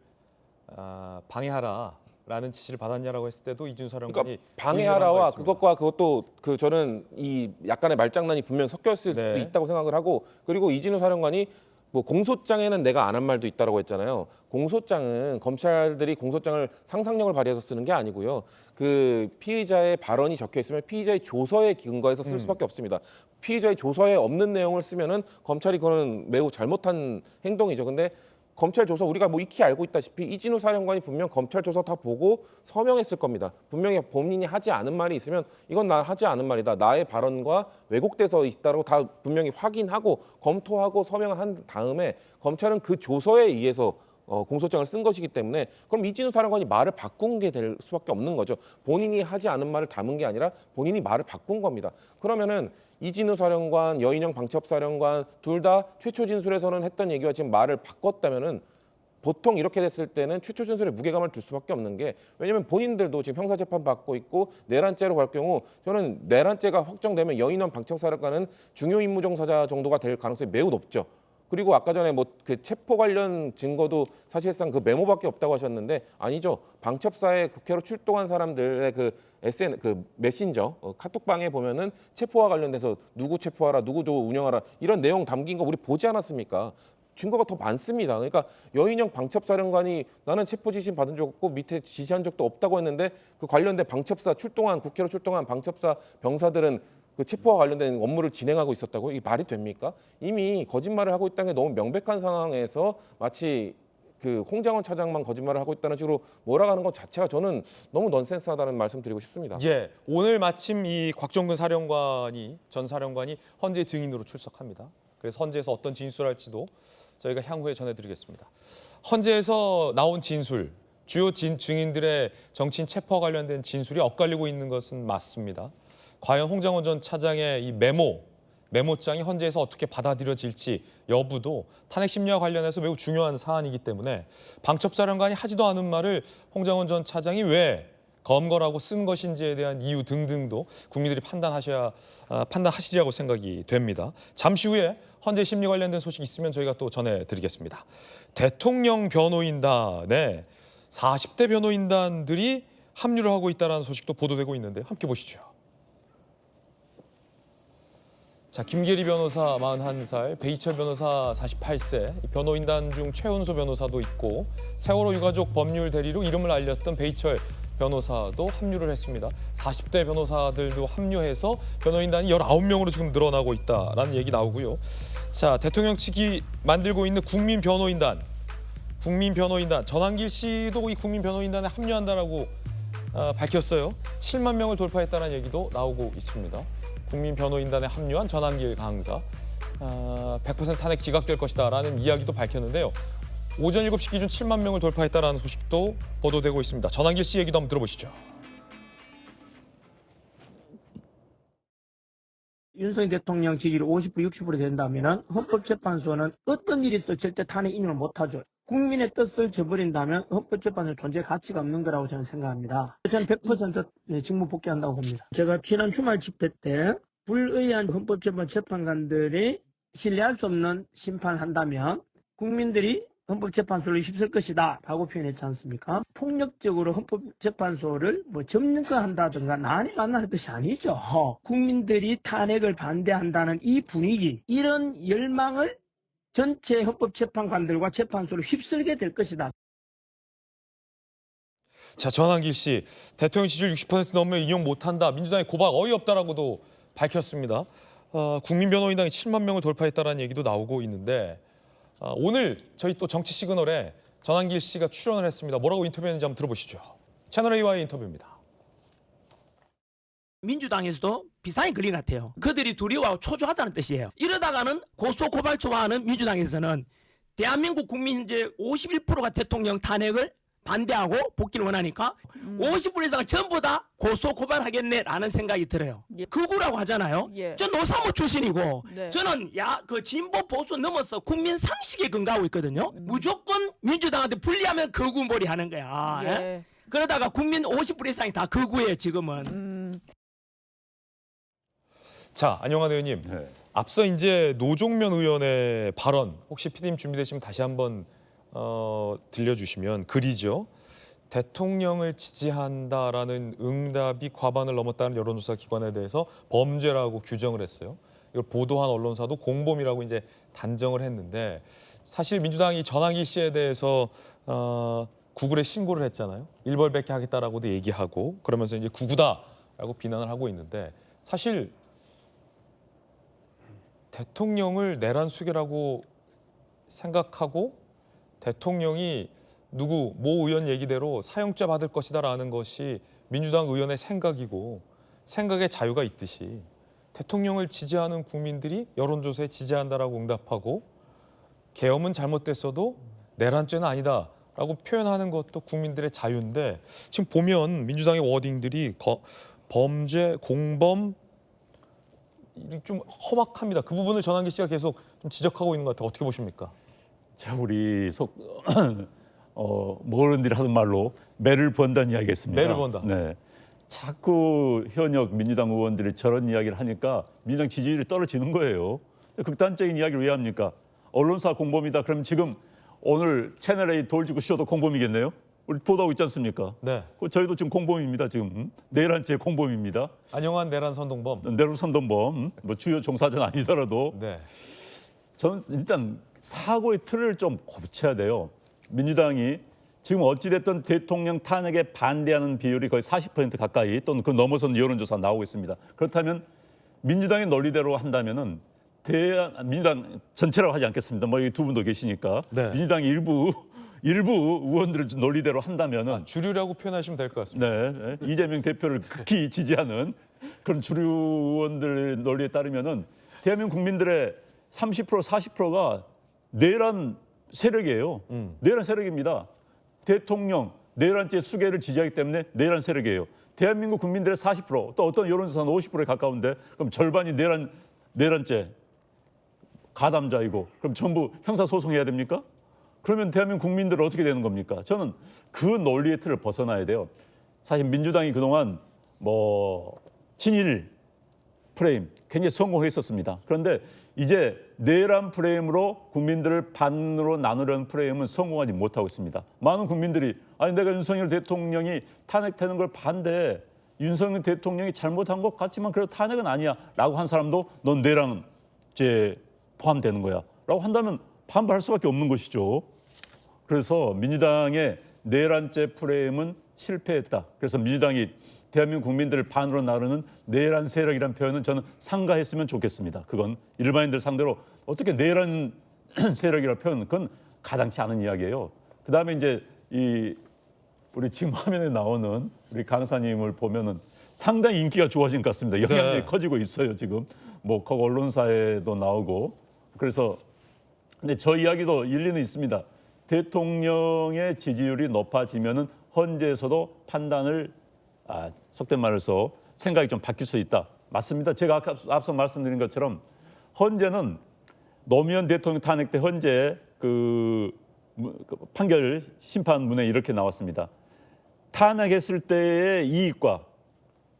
방해하라라는 지시를 받았냐라고 했을 때도 이준우 사령관이
그러니까 방해하라와 그것도 그 저는 이 약간의 말장난이 분명 섞여 있을 수도 있다고 생각을 하고 그리고 이진우 사령관이 뭐 공소장에는 내가 안 한 말도 있다라고 했잖아요. 공소장은 검찰들이 공소장을 상상력을 발휘해서 쓰는 게 아니고요. 그 피의자의 발언이 적혀 있으면 피의자의 조서에 근거해서 쓸 수밖에 없습니다. 피의자의 조서에 없는 내용을 쓰면은 검찰이 그거는 매우 잘못한 행동이죠. 근데 검찰 조서 우리가 뭐 익히 알고 있다시피 이진우 사령관이 분명 검찰 조서 다 보고 서명했을 겁니다. 분명히 본인이 하지 않은 말이 있으면 이건 나 하지 않은 말이다. 나의 발언과 왜곡돼서 있다고 다 분명히 확인하고 검토하고 서명한 다음에 검찰은 그 조서에 의해서 공소장을 쓴 것이기 때문에 그럼 이진우 사령관이 말을 바꾼 게 될 수밖에 없는 거죠. 본인이 하지 않은 말을 담은 게 아니라 본인이 말을 바꾼 겁니다. 그러면은 이진우 사령관, 여인영 방첩사령관 둘 다 최초 진술에서는 했던 얘기와 지금 말을 바꿨다면은 보통 이렇게 됐을 때는 최초 진술에 무게감을 둘 수밖에 없는 게 왜냐하면 본인들도 지금 형사재판 받고 있고 내란죄로 갈 경우 저는 내란죄가 확정되면 여인영 방첩사령관은 중요 임무 종사자 정도가 될 가능성이 매우 높죠. 그리고 아까 전에 뭐 그 체포 관련 증거도 사실상 그 메모밖에 없다고 하셨는데 아니죠. 방첩사에 국회로 출동한 사람들의 그 그 메신저 카톡방에 보면은 체포와 관련돼서 누구 체포하라, 누구 운영하라 이런 내용 담긴 거 우리 보지 않았습니까? 증거가 더 많습니다. 그러니까 여인영 방첩사령관이 나는 체포 지시 받은 적 없고 밑에 지시한 적도 없다고 했는데 그 관련된 국회로 출동한 방첩사 병사들은 그 체포와 관련된 업무를 진행하고 있었다고 이게 말이 됩니까? 이미 거짓말을 하고 있다는 게 너무 명백한 상황에서 마치 그 홍장원 차장만 거짓말을 하고 있다는 식으로 몰아가는 것 자체가 저는 너무 넌센스하다는 말씀드리고 싶습니다.
예, 오늘 마침 이 곽정근 전 사령관이 헌재 증인으로 출석합니다. 그래서 헌재에서 어떤 진술을 할지도 저희가 향후에 전해드리겠습니다. 헌재에서 나온 진술, 주요 증인들의 정치인 체포와 관련된 진술이 엇갈리고 있는 것은 맞습니다. 과연 홍장원 전 차장의 이 메모장이 헌재에서 어떻게 받아들여질지 여부도 탄핵 심리와 관련해서 매우 중요한 사안이기 때문에 방첩사령관이 하지도 않은 말을 홍장원 전 차장이 왜 검거라고 쓴 것인지에 대한 이유 등등도 국민들이 판단하시리라고 생각이 됩니다. 잠시 후에 헌재 심리 관련된 소식 있으면 저희가 또 전해드리겠습니다. 대통령 변호인단에 40대 변호인단들이 합류를 하고 있다는 소식도 보도되고 있는데 함께 보시죠. 자, 김계리 변호사 41살, 배희철 변호사 48세, 변호인단 중 최은소 변호사도 있고 세월호 유가족 법률 대리로 이름을 알렸던 배희철 변호사도 합류를 했습니다. 40대 변호사들도 합류해서 변호인단이 19명으로 지금 늘어나고 있다라는 얘기 나오고요. 자, 대통령 측이 만들고 있는 국민변호인단 전한길 씨도 이 국민변호인단에 합류한다라고 밝혔어요. 7만 명을 돌파했다는 얘기도 나오고 있습니다. 국민변호인단에 합류한 전한길 강사 100% 탄핵 기각될 것이다라는 이야기도 밝혔는데요. 오전 7시 기준 7만 명을 돌파했다라는 소식도 보도되고 있습니다. 전한길 씨 얘기도 한번 들어보시죠.
윤석열 대통령 지지율 50% 60% 된다면 헌법재판소는 어떤 일이 있어도 절대 탄핵 인용을 못하죠. 국민의 뜻을 저버린다면 헌법재판소 존재 가치가 없는 거라고 저는 생각합니다. 저는 100% 직무 복귀한다고 봅니다. 제가 지난 주말 집회 때 불의한 헌법재판 재판관들이 신뢰할 수 없는 심판을 한다면 국민들이 헌법재판소를 휩쓸 것이다 라고 표현했지 않습니까? 폭력적으로 헌법재판소를 점령한다든가 난이 만나는 뜻이 아니죠. 국민들이 탄핵을 반대한다는 이 분위기, 이런 열망을 전체 헌법재판관들과 재판소를 휩쓸게 될 것이다.
자, 전한길 씨, 대통령 지지율 60% 넘으면 인용 못한다. 민주당의 고박 어이없다라고도 밝혔습니다. 국민변호인단이 7만 명을 돌파했다라는 얘기도 나오고 있는데 오늘 저희 또 정치 시그널에 전한길 씨가 출연을 했습니다. 뭐라고 인터뷰했는지 한번 들어보시죠. 채널A와의 인터뷰입니다.
민주당에서도 비상이 걸린 것 같아요. 그들이 두려워하고 초조하다는 뜻이에요. 이러다가는 고소고발초하는 민주당에서는 대한민국 국민 이제 51%가 대통령 탄핵을 반대하고 복귀를 원하니까 50% 이상은 전부 다 고소고발하겠네라는 생각이 들어요. 극우라고 하잖아요. 저 노사모 출신이고 저는 그 진보 보수 넘어서 국민 상식에 근거하고 있거든요. 무조건 민주당한테 불리하면 극우몰이 하는 거야. 예? 그러다가 국민 50% 이상이 다 극우예요 지금은.
자, 안영환 의원님. 앞서 이제 노종면 의원의 발언 혹시 PD님 준비되시면 다시 한번 들려주시면 글이죠. 대통령을 지지한다라는 응답이 과반을 넘었다는 여론조사 기관에 대해서 범죄라고 규정을 했어요. 이걸 보도한 언론사도 공범이라고 이제 단정을 했는데 사실 민주당이 전한길 씨에 대해서 구글에 신고를 했잖아요. 일벌백계 하겠다라고도 얘기하고 그러면서 이제 구구다라고 비난을 하고 있는데 사실 대통령을 내란 수괴라고 생각하고 대통령이 모 의원 얘기대로 사형죄 받을 것이다라는 것이 민주당 의원의 생각이고 생각의 자유가 있듯이 대통령을 지지하는 국민들이 여론조사에 지지한다라고 응답하고 계엄은 잘못됐어도 내란죄는 아니다라고 표현하는 것도 국민들의 자유인데 지금 보면 민주당의 워딩들이 범죄, 공범 좀 험악합니다. 그 부분을 전한길 씨가 계속 좀 지적하고 있는 것 같아요. 어떻게 보십니까?
자, 우리 어른들이 하는 말로 매를 번다는 이야기겠습니다.
매를 번다.
네. 자꾸 현역 민주당 의원들이 저런 이야기를 하니까 민주당 지지율이 떨어지는 거예요. 극단적인 이야기를 왜 합니까? 언론사 공범이다. 그럼 지금 오늘 채널A 돌지구 쇼도 공범이겠네요? 우리 보도하고 있지 않습니까?
네.
저희도 지금 공범입니다. 지금 내란죄 공범입니다.
안영환 내란 선동범.
내란 선동범. 뭐 주요 종사자는 아니더라도.
네.
저는 일단 사고의 틀을 좀 고쳐야 돼요. 민주당이 지금 어찌됐든 대통령 탄핵에 반대하는 비율이 거의 40% 가까이 또는 그 넘어선 여론조사 나오고 있습니다. 그렇다면 민주당의 논리대로 한다면은 민주당 전체라고 하지 않겠습니다. 뭐 이 두 분도 계시니까
네.
민주당 일부 일부 의원들의 논리대로 한다면은
주류라고 표현하시면 될 것 같습니다.
네, 이재명 대표를 극히 지지하는 그런 주류 의원들의 논리에 따르면은 대한민국 국민들의 30% 40%가 내란 세력이에요. 내란 세력입니다. 대통령 내란죄 수개를 지지하기 때문에 내란 세력이에요. 대한민국 국민들의 40%, 또 어떤 여론조사는 50%에 가까운데 그럼 절반이 내란죄 가담자이고 그럼 전부 형사소송해야 됩니까? 그러면 대한민국 국민들은 어떻게 되는 겁니까? 저는 그 논리의 틀을 벗어나야 돼요. 사실 민주당이 그동안 친일 프레임 굉장히 성공했었습니다. 그런데 이제 내란 프레임으로 국민들을 반으로 나누려는 프레임은 성공하지 못하고 있습니다. 많은 국민들이 아니 내가 윤석열 대통령이 탄핵되는 걸 반대해. 윤석열 대통령이 잘못한 것 같지만 그래도 탄핵은 아니야 라고 한 사람도 넌 내란죄 포함되는 거야 라고 한다면 반발할 수밖에 없는 것이죠. 그래서 민주당의 내란죄 프레임은 실패했다. 그래서 민주당이 대한민국 국민들을 반으로 나누는 내란 세력이라는 표현은 저는 상가했으면 좋겠습니다. 그건 일반인들 상대로 어떻게 내란 세력이라는 표현, 그건 가당치 않은 이야기예요. 그다음에 이제 우리 지금 화면에 나오는 우리 강사님을 보면은 상당히 인기가 좋아진 것 같습니다. 영향력이 커지고 있어요. 지금 각 언론사에도 나오고. 그래서 근데 저 이야기도 일리는 있습니다. 대통령의 지지율이 높아지면은 헌재에서도 판단을 속된 말로서 생각이 좀 바뀔 수 있다. 맞습니다. 제가 앞서 말씀드린 것처럼 헌재는 노무현 대통령 탄핵 때 헌재 그 판결 심판문에 이렇게 나왔습니다. 탄핵했을 때의 이익과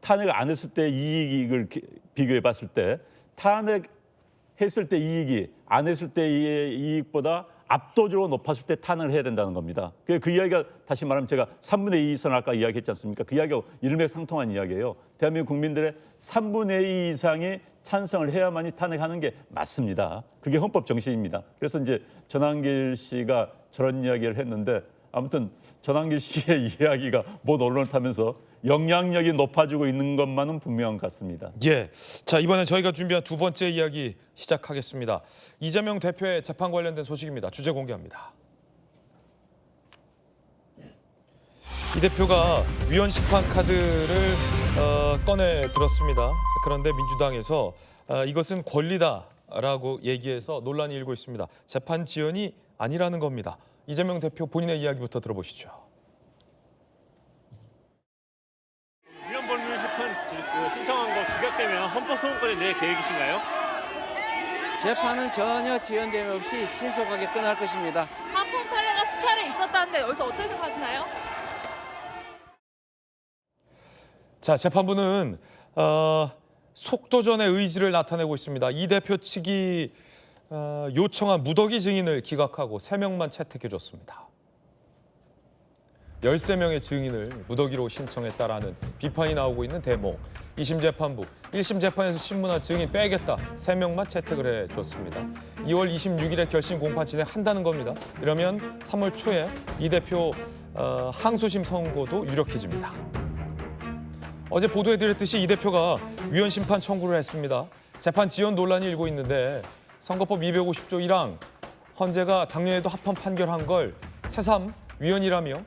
탄핵을 안 했을 때의 이익을 비교해 봤을 때 탄핵했을 때 이익이 안 했을 때의 이익보다 압도적으로 높았을 때 탄핵을 해야 된다는 겁니다. 그 이야기가 다시 말하면 제가 3분의 2선 아까 이야기했지 않습니까? 그 이야기가 일맥상통한 이야기예요. 대한민국 국민들의 3분의 2 이상이 찬성을 해야만이 탄핵하는 게 맞습니다. 그게 헌법 정신입니다. 그래서 이제 전한길 씨가 저런 이야기를 했는데 아무튼 전한길 씨의 이야기가 모든 언론을 타면서 영향력이 높아지고 있는 것만은 분명한 것 같습니다.
예. 자, 이번엔 저희가 준비한 두 번째 이야기 시작하겠습니다. 이재명 대표의 재판 관련된 소식입니다. 주제 공개합니다. 이 대표가 위헌 심판 카드를 꺼내 들었습니다. 그런데 민주당에서 이것은 권리다라고 얘기해서 논란이 일고 있습니다. 재판 지연이 아니라는 겁니다. 이재명 대표 본인의 이야기부터 들어보시죠.
위헌 법률 심판 신청한 거 기각되면 헌법소원까지 낼 계획이신가요?
재판은 전혀 지연됨 없이 신속하게 끝날 것입니다.
한폰 판례가 수차례 있었다는데 여기서 어떻게 생각하시나요?
자, 재판부는 속도전의 의지를 나타내고 있습니다. 이 대표 측이 요청한 무더기 증인을 기각하고 3명만 채택해줬습니다. 13명의 증인을 무더기로 신청했다라는 비판이 나오고 있는 대목. 2심 재판부, 1심 재판에서 신문한 증인 빼겠다. 3명만 채택을 해줬습니다. 2월 26일에 결심 공판 진행한다는 겁니다. 이러면 3월 초에 이 대표 항소심 선고도 유력해집니다. 어제 보도해드렸듯이 이 대표가 위헌 심판 청구를 했습니다. 재판 지연 논란이 일고 있는데 선거법 250조 1항 헌재가 작년에도 합헌 판결한 걸 새삼 위헌이라며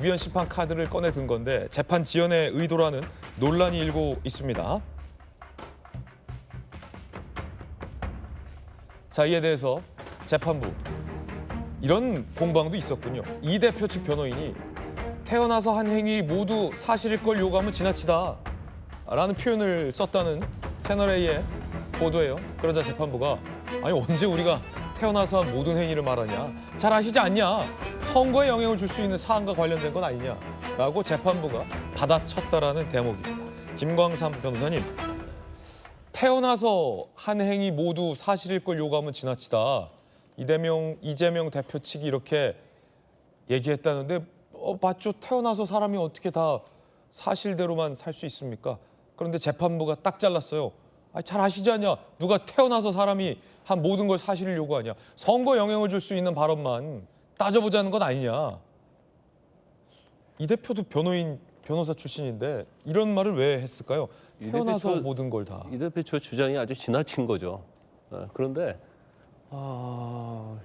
위헌 심판 카드를 꺼내 든 건데 재판 지연의 의도라는 논란이 일고 있습니다. 자, 이에 대해서 재판부 이런 공방도 있었군요. 이 대표 측 변호인이 태어나서 한 행위 모두 사실일 걸 요구하면 지나치다 라는 표현을 썼다는 채널A의 보도예요. 그러자 재판부가 아니 언제 우리가 태어나서 한 모든 행위를 말하냐. 잘 아시지 않냐. 선거에 영향을 줄 수 있는 사안과 관련된 건 아니냐라고 재판부가 받아쳤다라는 대목입니다. 김광삼 변호사님, 태어나서 한 행위 모두 사실일 걸 요구하면 지나치다. 이재명 대표 측이 이렇게 얘기했다는데 맞죠. 태어나서 사람이 어떻게 다 사실대로만 살 수 있습니까? 그런데 재판부가 딱 잘랐어요. 잘 아시지 않냐. 누가 태어나서 사람이 한 모든 걸 사실을 요구하냐. 선거에 영향을 줄 수 있는 발언만 따져보자는 건 아니냐. 이 대표도 변호사 출신인데 이런 말을 왜 했을까요? 태어나서 모든 걸 다.
이 대표 주장이 아주 지나친 거죠. 그런데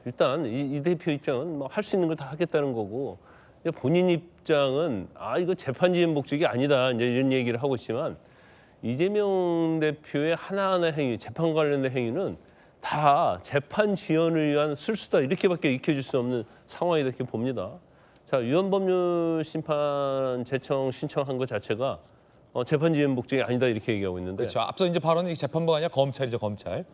일단 이 대표 입장은 뭐 할 수 있는 걸 다 하겠다는 거고 이제 본인 입장은 이거 재판지연 목적이 아니다 이제 이런 얘기를 하고 있지만 이재명 대표의 하나하나 행위, 재판 관련된 행위는 다 재판 지연을 위한 술수다 이렇게밖에 익혀질 수 없는 상황이다 이렇게 봅니다. 자, 위헌법률 심판 제청 신청한 것 자체가 재판 지연 목적이 아니다 이렇게 얘기하고 있는데.
그렇죠. 앞서 이제 발언은 재판부가 아니라 검찰이죠, 검찰.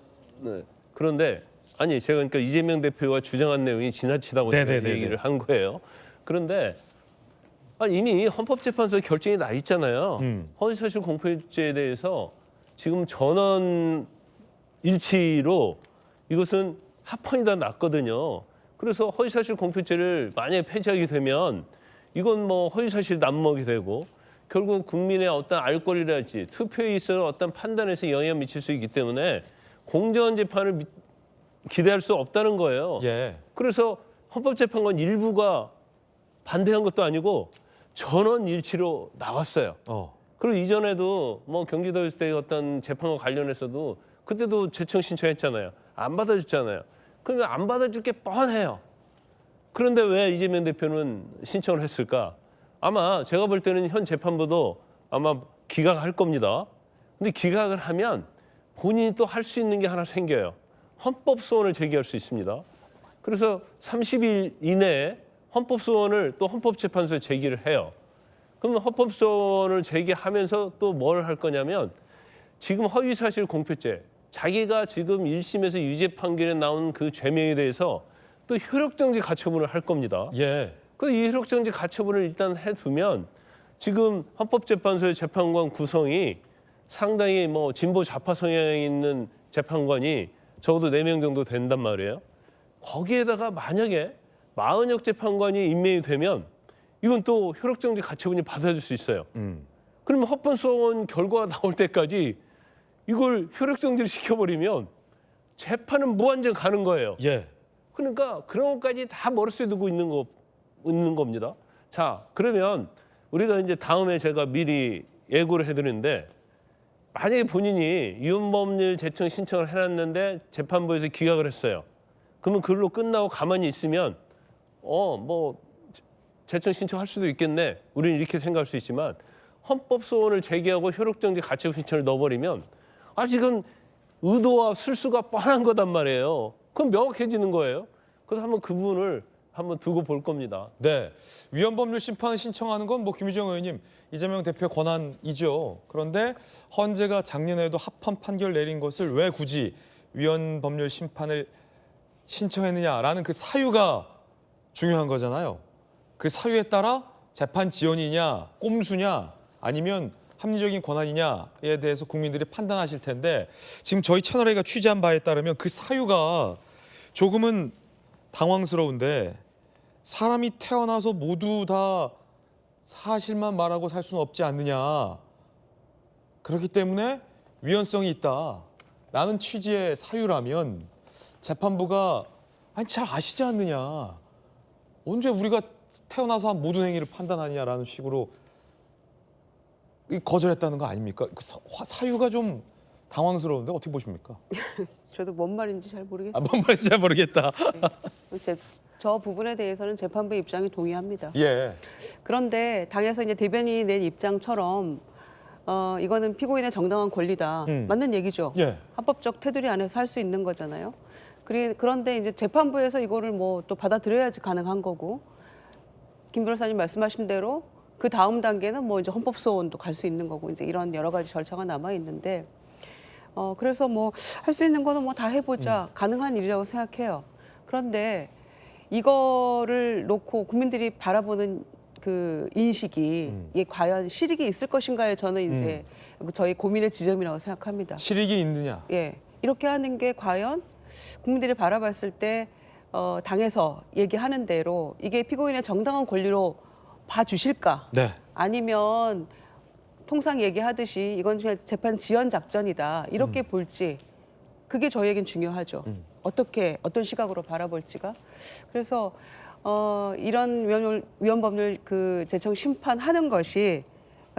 네. 그런데 아니 제가 그러니까 이재명 대표가 주장한 내용이 지나치다고 제가 얘기를 한 거예요. 그런데 이미 헌법재판소에 결정이 나 있잖아요. 허위사실 공표죄에 대해서 지금 전원 일치로 이것은 합헌이 다 났거든요. 그래서 허위사실 공표죄를 만약에 폐지하게 되면 이건 뭐 허위사실 남먹이 되고 결국 국민의 어떤 알 권리랄지 투표에 있어서 어떤 판단에서 영향을 미칠 수 있기 때문에 공정한 재판을 기대할 수 없다는 거예요.
예.
그래서 헌법재판관 일부가 반대한 것도 아니고 전원 일치로 나왔어요. 그리고 이전에도 뭐 경기도지사 어떤 재판과 관련해서도 그때도 제청 신청했잖아요. 안 받아줬잖아요. 그러면 안 받아줄 게 뻔해요. 그런데 왜 이재명 대표는 신청을 했을까? 아마 제가 볼 때는 현 재판부도 아마 기각할 겁니다. 근데 기각을 하면 본인이 또 할 수 있는 게 하나 생겨요. 헌법소원을 제기할 수 있습니다. 그래서 30일 이내에 헌법소원을 또 헌법재판소에 제기를 해요. 그러면 헌법소원을 제기하면서 또 뭘 할 거냐면 지금 허위사실 공표죄, 자기가 지금 1심에서 유죄 판결에 나온 그 죄명에 대해서 또 효력정지 가처분을 할 겁니다.
예.
그 이 효력정지 가처분을 일단 해두면 지금 헌법재판소의 재판관 구성이 상당히 뭐 진보 좌파 성향이 있는 재판관이 적어도 4명 정도 된단 말이에요. 거기에다가 만약에 마은혁 재판관이 임명이 되면 이건 또 효력정지 가처분이 받아줄 수 있어요. 그러면 헌법소원 결과가 나올 때까지 이걸 효력정지를 시켜버리면 재판은 무한정 가는 거예요.
예.
그러니까 그런 것까지 다 머릿속에 두고 있는 겁니다. 자, 그러면 우리가 이제 다음에 제가 미리 예고를 해드리는데 만약에 본인이 위헌법률 제청 신청을 해놨는데 재판부에서 기각을 했어요. 그러면 그걸로 끝나고 가만히 있으면 뭐 제청 신청할 수도 있겠네. 우리는 이렇게 생각할 수 있지만 헌법소원을 제기하고 효력정지 가처분 신청을 넣어버리면 아직은 의도와 술수가 뻔한 거단 말이에요. 그럼 명확해지는 거예요. 그래서 한번 그 부분을 한번 두고 볼 겁니다.
네, 위헌법률 심판을 신청하는 건 뭐 김유정 의원님, 이재명 대표의 권한이죠. 그런데 헌재가 작년에도 합헌 판결 내린 것을 왜 굳이 위헌법률 심판을 신청했느냐라는 그 사유가 중요한 거잖아요. 그 사유에 따라 재판 지연이냐, 꼼수냐, 아니면 합리적인 권한이냐에 대해서 국민들이 판단하실 텐데 지금 저희 채널A가 취재한 바에 따르면 그 사유가 조금은 당황스러운데 사람이 태어나서 모두 다 사실만 말하고 살 수는 없지 않느냐. 그렇기 때문에 위헌성이 있다라는 취지의 사유라면 재판부가 잘 아시지 않느냐. 언제 우리가 태어나서 한 모든 행위를 판단하냐라는 식으로 거절했다는 거 아닙니까? 그 사유가 좀 당황스러운데 어떻게 보십니까?
저도 뭔 말인지 잘 모르겠어요.
뭔 말인지 잘 모르겠다.
네. 저 부분에 대해서는 재판부의 입장이 동의합니다.
예.
그런데 당에서 이제 대변인이 낸 입장처럼 이거는 피고인의 정당한 권리다. 맞는 얘기죠.
예.
합법적 테두리 안에서 할 수 있는 거잖아요. 그런데 이제 재판부에서 이거를 뭐 또 받아들여야지 가능한 거고 김 변호사님 말씀하신 대로 그 다음 단계는 뭐 이제 헌법소원도 갈 수 있는 거고 이제 이런 여러 가지 절차가 남아 있는데 그래서 뭐 할 수 있는 거는 뭐 다 해보자 가능한 일이라고 생각해요. 그런데 이거를 놓고 국민들이 바라보는 그 인식이 이게 과연 실익이 있을 것인가에 저는 이제 저희 고민의 지점이라고 생각합니다.
실익이 있느냐?
예, 이렇게 하는 게 과연 국민들이 바라봤을 때 당에서 얘기하는 대로 이게 피고인의 정당한 권리로 봐주실까?
네.
아니면 통상 얘기하듯이 이건 그냥 재판 지연 작전이다 이렇게 볼지 그게 저희에겐 중요하죠. 어떤 시각으로 바라볼지가. 그래서 이런 위헌법률 그 제청 심판하는 것이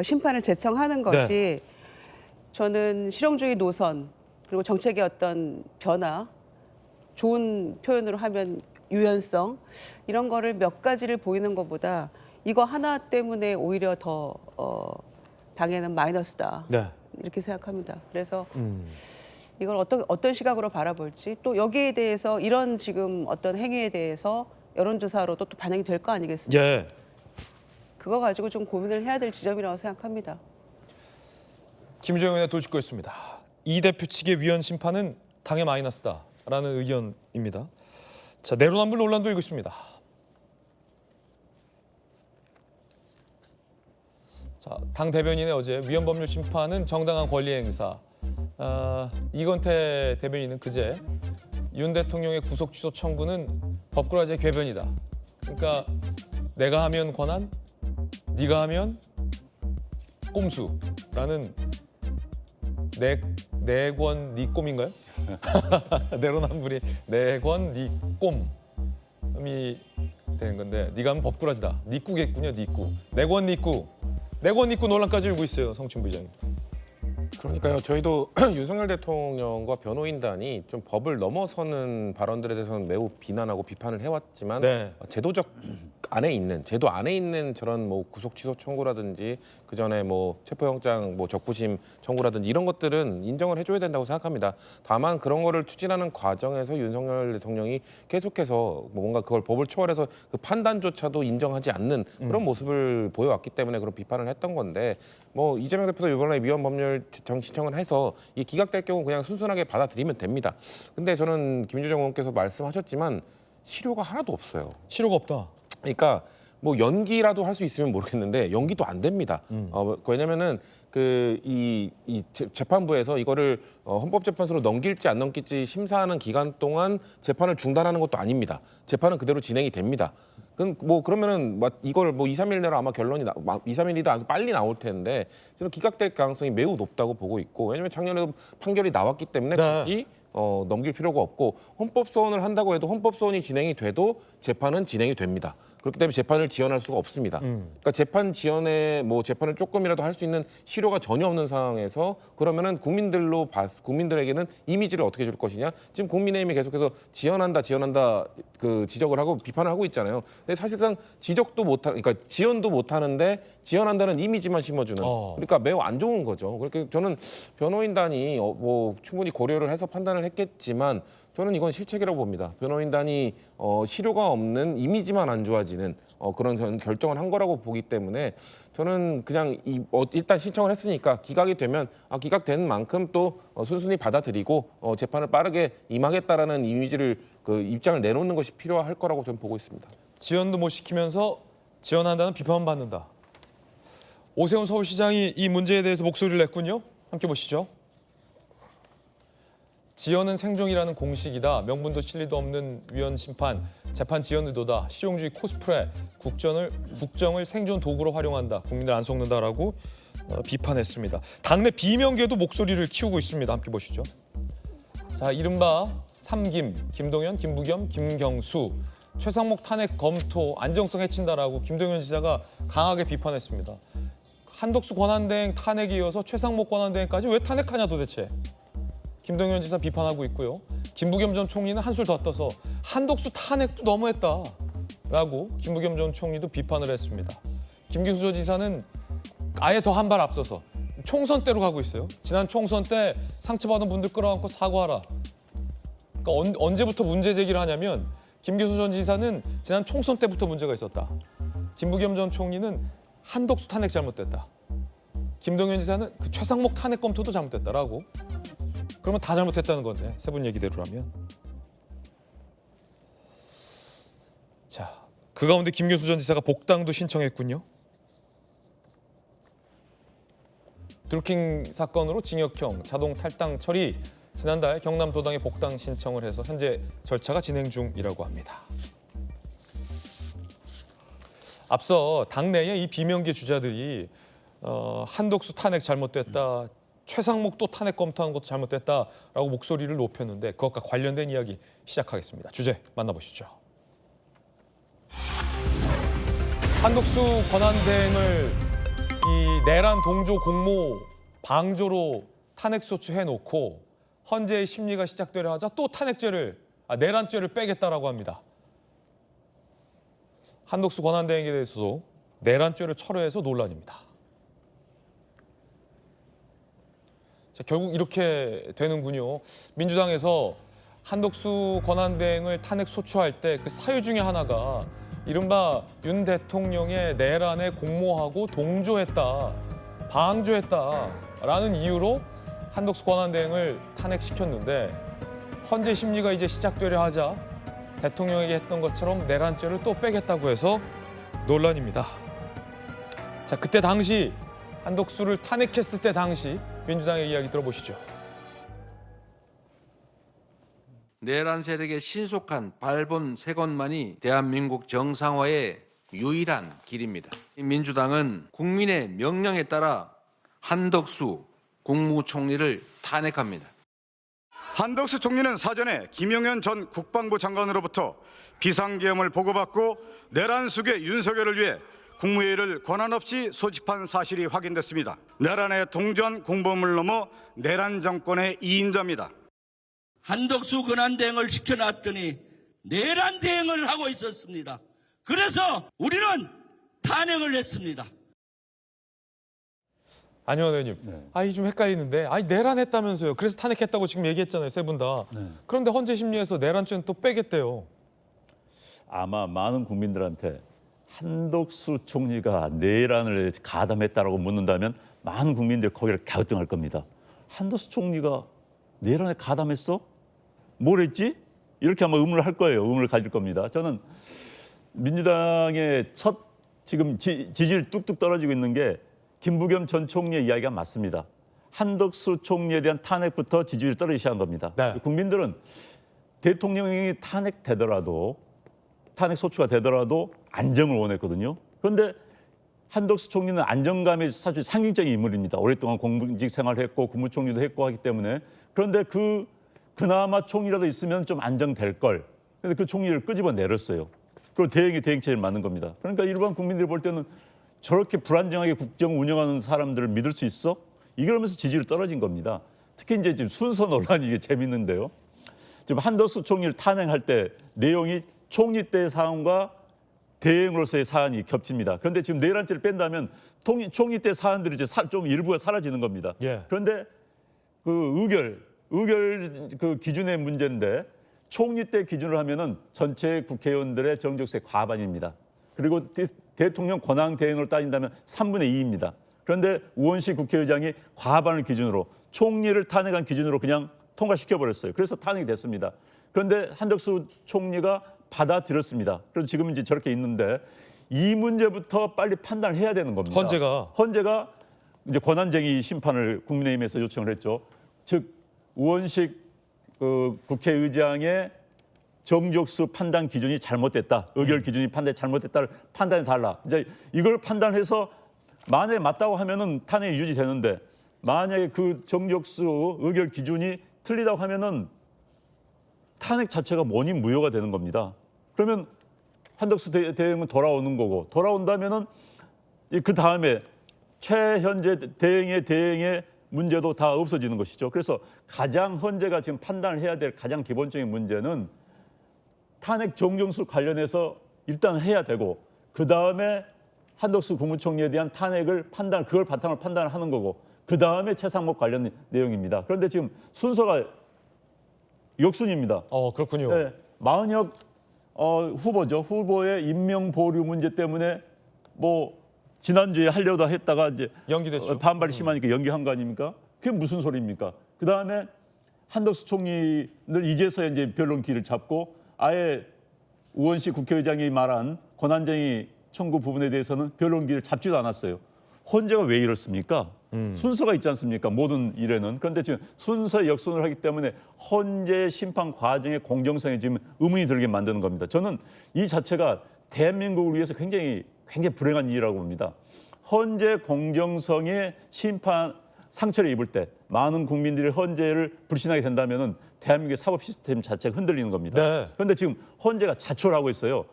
심판을 제청하는 것이
네.
저는 실용주의 노선 그리고 정책의 어떤 변화 좋은 표현으로 하면 유연성 이런 거를 몇 가지를 보이는 것보다 이거 하나 때문에 오히려 더 당에는 마이너스다.
네.
이렇게 생각합니다. 그래서 이걸 어떤 시각으로 바라볼지 또 여기에 대해서 이런 지금 어떤 행위에 대해서 여론조사로도 또 반영이 될 거 아니겠습니까?
예.
그거 가지고 좀 고민을 해야 될 지점이라고 생각합니다.
김주영 의원의 돌직구 있습니다. 이 대표 측의 위헌 심판은 당의 마이너스다라는 의견입니다. 자, 내로남불 논란도 일고 있습니다. 자, 당 대변인의 어제 위헌 법률 심판은 정당한 권리 행사. 이건태 대변인은 그제 윤 대통령의 구속 취소 청구는 법꾸라지의 궤변이다. 그러니까 내가 하면 권한, 네가 하면 꼼수라는 내권 네 꼼인가요? 내로남불이 내권 네 꼼이 되는 건데 네가 하면 법꾸라지다. 네 꾸겠군요. 네 꾸. 내권 네 꾸. 내권 네 꾸 논란까지 일고 있어요. 성춘 부의장님.
그러니까요. 저희도 윤석열 대통령과 변호인단이 좀 법을 넘어서는 발언들에 대해서는 매우 비난하고 비판을 해왔지만
네.
제도 안에 있는 저런 뭐 구속 취소 청구라든지 그 전에 뭐 체포영장 뭐 적부심 청구라든지 이런 것들은 인정을 해줘야 된다고 생각합니다. 다만 그런 거를 추진하는 과정에서 윤석열 대통령이 계속해서 뭔가 그걸 법을 초월해서 그 판단조차도 인정하지 않는 그런 모습을 보여왔기 때문에 그런 비판을 했던 건데 뭐 이재명 대표도 이번에 위헌 법률 신청을 해서 이 기각될 경우 그냥 순순하게 받아들이면 됩니다. 근데 저는 김주정 의원께서 말씀하셨지만 실효가 하나도 없어요.
실효가 없다.
그러니까 뭐 연기라도 할 수 있으면 모르겠는데 연기도 안 됩니다. 왜냐면은 이 재판부에서 이거를 헌법재판소로 넘길지 안 넘길지 심사하는 기간 동안 재판을 중단하는 것도 아닙니다. 재판은 그대로 진행이 됩니다. 뭐 그러면은 이걸 뭐 2, 3일 내로 아마 결론이 2, 3일이다 빨리 나올 텐데 저는 기각될 가능성이 매우 높다고 보고 있고 왜냐면 작년에도 판결이 나왔기 때문에 굳이 넘길 필요가 없고 헌법소원을 한다고 해도 헌법소원이 진행이 돼도 재판은 진행이 됩니다. 그렇기 때문에 재판을 지연할 수가 없습니다. 그러니까 재판 지연에 뭐 재판을 조금이라도 할 수 있는 실효가 전혀 없는 상황에서 그러면은 국민들에게는 이미지를 어떻게 줄 것이냐? 지금 국민의힘이 계속해서 지연한다 그 지적을 하고 비판을 하고 있잖아요. 근데 사실상 그러니까 지연도 못 하는데 지연한다는 이미지만 심어주는. 그러니까 매우 안 좋은 거죠. 그렇게 저는 변호인단이 뭐 충분히 고려를 해서 판단을 했겠지만. 저는 이건 실책이라고 봅니다. 변호인단이 실효가 없는 이미지만 안 좋아지는 그런 결정을 한 거라고 보기 때문에 저는 그냥 일단 신청을 했으니까 기각이 되면 기각된 만큼 또 순순히 받아들이고 재판을 빠르게 임하겠다라는 입장을 내놓는 것이 필요할 거라고 저는 보고 있습니다.
지연도 못 시키면서 지연한다는 비판만 받는다. 오세훈 서울시장이 이 문제에 대해서 목소리를 냈군요. 함께 보시죠. 지연은 생존이라는 공식이다. 명분도 실리도 없는 위헌 심판, 재판 지연 의도다. 실용주의 코스프레, 국정을 생존 도구로 활용한다. 국민을 안 속는다라고 비판했습니다. 당내 비명계도 목소리를 키우고 있습니다. 함께 보시죠. 자, 이른바 삼김, 김동연, 김부겸, 김경수, 최상목 탄핵 검토 안정성 해친다라고 김동연 지사가 강하게 비판했습니다. 한덕수 권한대행 탄핵에 이어서 최상목 권한대행까지 왜 탄핵하냐 도대체. 김동연 지사 비판하고 있고요. 김부겸 전 총리는 한술 더 떠서 한덕수 탄핵도 너무했다라고 김부겸 전 총리도 비판을 했습니다. 김기수 전 지사는 아예 더 한 발 앞서서 총선 때로 가고 있어요. 지난 총선 때 상처받은 분들 끌어안고 사과하라. 그러니까 언제부터 문제 제기를 하냐면 김기수 전 지사는 지난 총선 때부터 문제가 있었다. 김부겸 전 총리는 한덕수 탄핵 잘못됐다. 김동연 지사는 그 최상목 탄핵 검토도 잘못됐다라고. 그러면 다 잘못했다는 건데 세 분 얘기대로라면. 자, 그 가운데 김경수 전 지사가 복당도 신청했군요. 드루킹 사건으로 징역형 자동 탈당 처리 지난달 경남도당에 복당 신청을 해서 현재 절차가 진행 중이라고 합니다. 앞서 당내에 이 비명계 주자들이 한덕수 탄핵 잘못됐다. 최상목 또 탄핵 검토한 것도 잘못됐다라고 목소리를 높였는데 그것과 관련된 이야기 시작하겠습니다. 주제 만나보시죠. 한덕수 권한대행을 이 내란 동조 공모 방조로 탄핵 소추해놓고 헌재의 심리가 시작되려 하자 또 탄핵죄를 내란죄를 빼겠다라고 합니다. 한덕수 권한대행에 대해서도 내란죄를 철회해서 논란입니다. 자, 결국 이렇게 되는군요. 민주당에서 한덕수 권한대행을 탄핵 소추할 때 그 사유 중에 하나가 이른바 윤 대통령의 내란에 공모하고 동조했다, 방조했다라는 이유로 한덕수 권한대행을 탄핵시켰는데 헌재 심리가 이제 시작되려 하자 대통령에게 했던 것처럼 내란죄를 또 빼겠다고 해서 논란입니다. 자, 그때 당시 한덕수를 탄핵했을 때 당시 민주당의 이야기 들어보시죠.
내란 세력의 신속한 발본 세건만이 대한민국 정상화의 유일한 길입니다. 민주당은 국민의 명령에 따라 한덕수 국무총리를 탄핵합니다.
한덕수 총리는 사전에 김용현 전 국방부 장관으로부터 비상계엄을 보고받고 내란 수괴 윤석열을 위해 국무회의를 권한 없이 소집한 사실이 확인됐습니다. 내란의 동전 공범을 넘어 내란 정권의 2인자입니다.
한덕수 권한대행을 시켜놨더니 내란 대행을 하고 있었습니다. 그래서 우리는 탄핵을 했습니다.
안녕하 의원님. 이 좀 헷갈리는데, 내란했다면서요. 그래서 탄핵했다고 지금 얘기했잖아요, 세 분 다. 그런데 헌재 심리에서 내란죄는 또 빼겠대요.
아마 많은 국민들한테 한덕수 총리가 내란을 가담했다라고 묻는다면 많은 국민들이 거기를 갸우뚱할 겁니다. 한덕수 총리가 내란에 가담했어? 뭘 했지? 이렇게 아마 의문을 할 거예요. 의문을 가질 겁니다. 저는 민주당의 첫 지금 지지율 뚝뚝 떨어지고 있는 게 김부겸 전 총리의 이야기가 맞습니다. 한덕수 총리에 대한 탄핵부터 지지율이 떨어지기 시작한 겁니다. 국민들은 대통령이 탄핵되더라도 탄핵 소추가 되더라도 안정을 원했거든요. 그런데 한덕수 총리는 안정감의 사실 상징적인 인물입니다. 오랫동안 공직 생활을 했고 국무총리도 했고 하기 때문에. 그런데 그나마 총리라도 있으면 좀 안정될 걸. 그런데 그 총리를 끄집어 내렸어요. 그리고 대행체를 만든 겁니다. 그러니까 일반 국민들이 볼 때는 저렇게 불안정하게 국정 운영하는 사람들을 믿을 수 있어? 이러면서 지지율이 떨어진 겁니다. 특히 이제 지금 순서 논란이 이게 재밌는데요. 지금 한덕수 총리를 탄핵할 때 내용이 총리 때의 사안과 대행으로서의 사안이 겹칩니다. 그런데 지금 내란죄를 뺀다면 총리 때 사안들이 이제 좀 일부가 사라지는 겁니다. 그런데 그 의결 그 기준의 문제인데 총리 때 기준으로 하면은 전체 국회의원들의 정족수의 과반입니다. 그리고 대통령 권한 대행으로 따진다면 3분의 2입니다. 그런데 우원식 국회의장이 과반을 기준으로 총리를 탄핵한 기준으로 그냥 통과시켜버렸어요. 그래서 탄핵이 됐습니다. 그런데 한덕수 총리가 받아들였습니다. 그래서 지금 이제 저렇게 있는데 이 문제부터 빨리 판단을 해야 되는 겁니다. 헌재가 이제 권한쟁의 심판을 국민의힘에서 요청을 했죠. 즉 우원식 국회의장의 정족수 판단 기준이 잘못됐다. 의결 기준이 잘못됐다를 판단해 달라. 이제 이걸 판단해서 만약에 맞다고 하면은 탄핵이 유지되는데 만약에 그 정족수 의결 기준이 틀리다고 하면은 탄핵 자체가 원인 무효가 되는 겁니다. 그러면 한덕수 대행은 돌아오는 거고 돌아온다면은 그 다음에 최현재 대행의 문제도 다 없어지는 것이죠. 그래서 가장 헌재가 지금 판단을 해야 될 가장 기본적인 문제는 탄핵 정정수 관련해서 일단 해야 되고 그 다음에 한덕수 국무총리에 대한 탄핵을 그걸 바탕으로 판단을 하는 거고 그 다음에 최상목 관련 내용입니다. 그런데 지금 순서가 역순입니다.
그렇군요.
네, 마은혁 후보죠. 후보의 임명 보류 문제 때문에 뭐 지난주에 하려다 했다가 이제
연기됐죠.
반발이 심하니까 연기한 거 아닙니까? 그게 무슨 소리입니까? 그 다음에 한덕수 총리를 이제서야 이제 변론 기를 잡고 아예 우원식 국회의장이 말한 권한쟁의 청구 부분에 대해서는 변론 기를 잡지도 않았어요. 헌재가 왜 이렇습니까? 순서가 있지 않습니까? 모든 일에는. 그런데 지금 순서 역순을 하기 때문에 헌재 심판 과정의 공정성에 지금 의문이 들게 만드는 겁니다. 저는 이 자체가 대한민국을 위해서 굉장히 불행한 일이라고 봅니다. 헌재 공정성의 심판 상처를 입을 때 많은 국민들이 헌재를 불신하게 된다면은 대한민국의 사법 시스템 자체가 흔들리는 겁니다. 그런데 지금 헌재가 자초를 하고 있어요.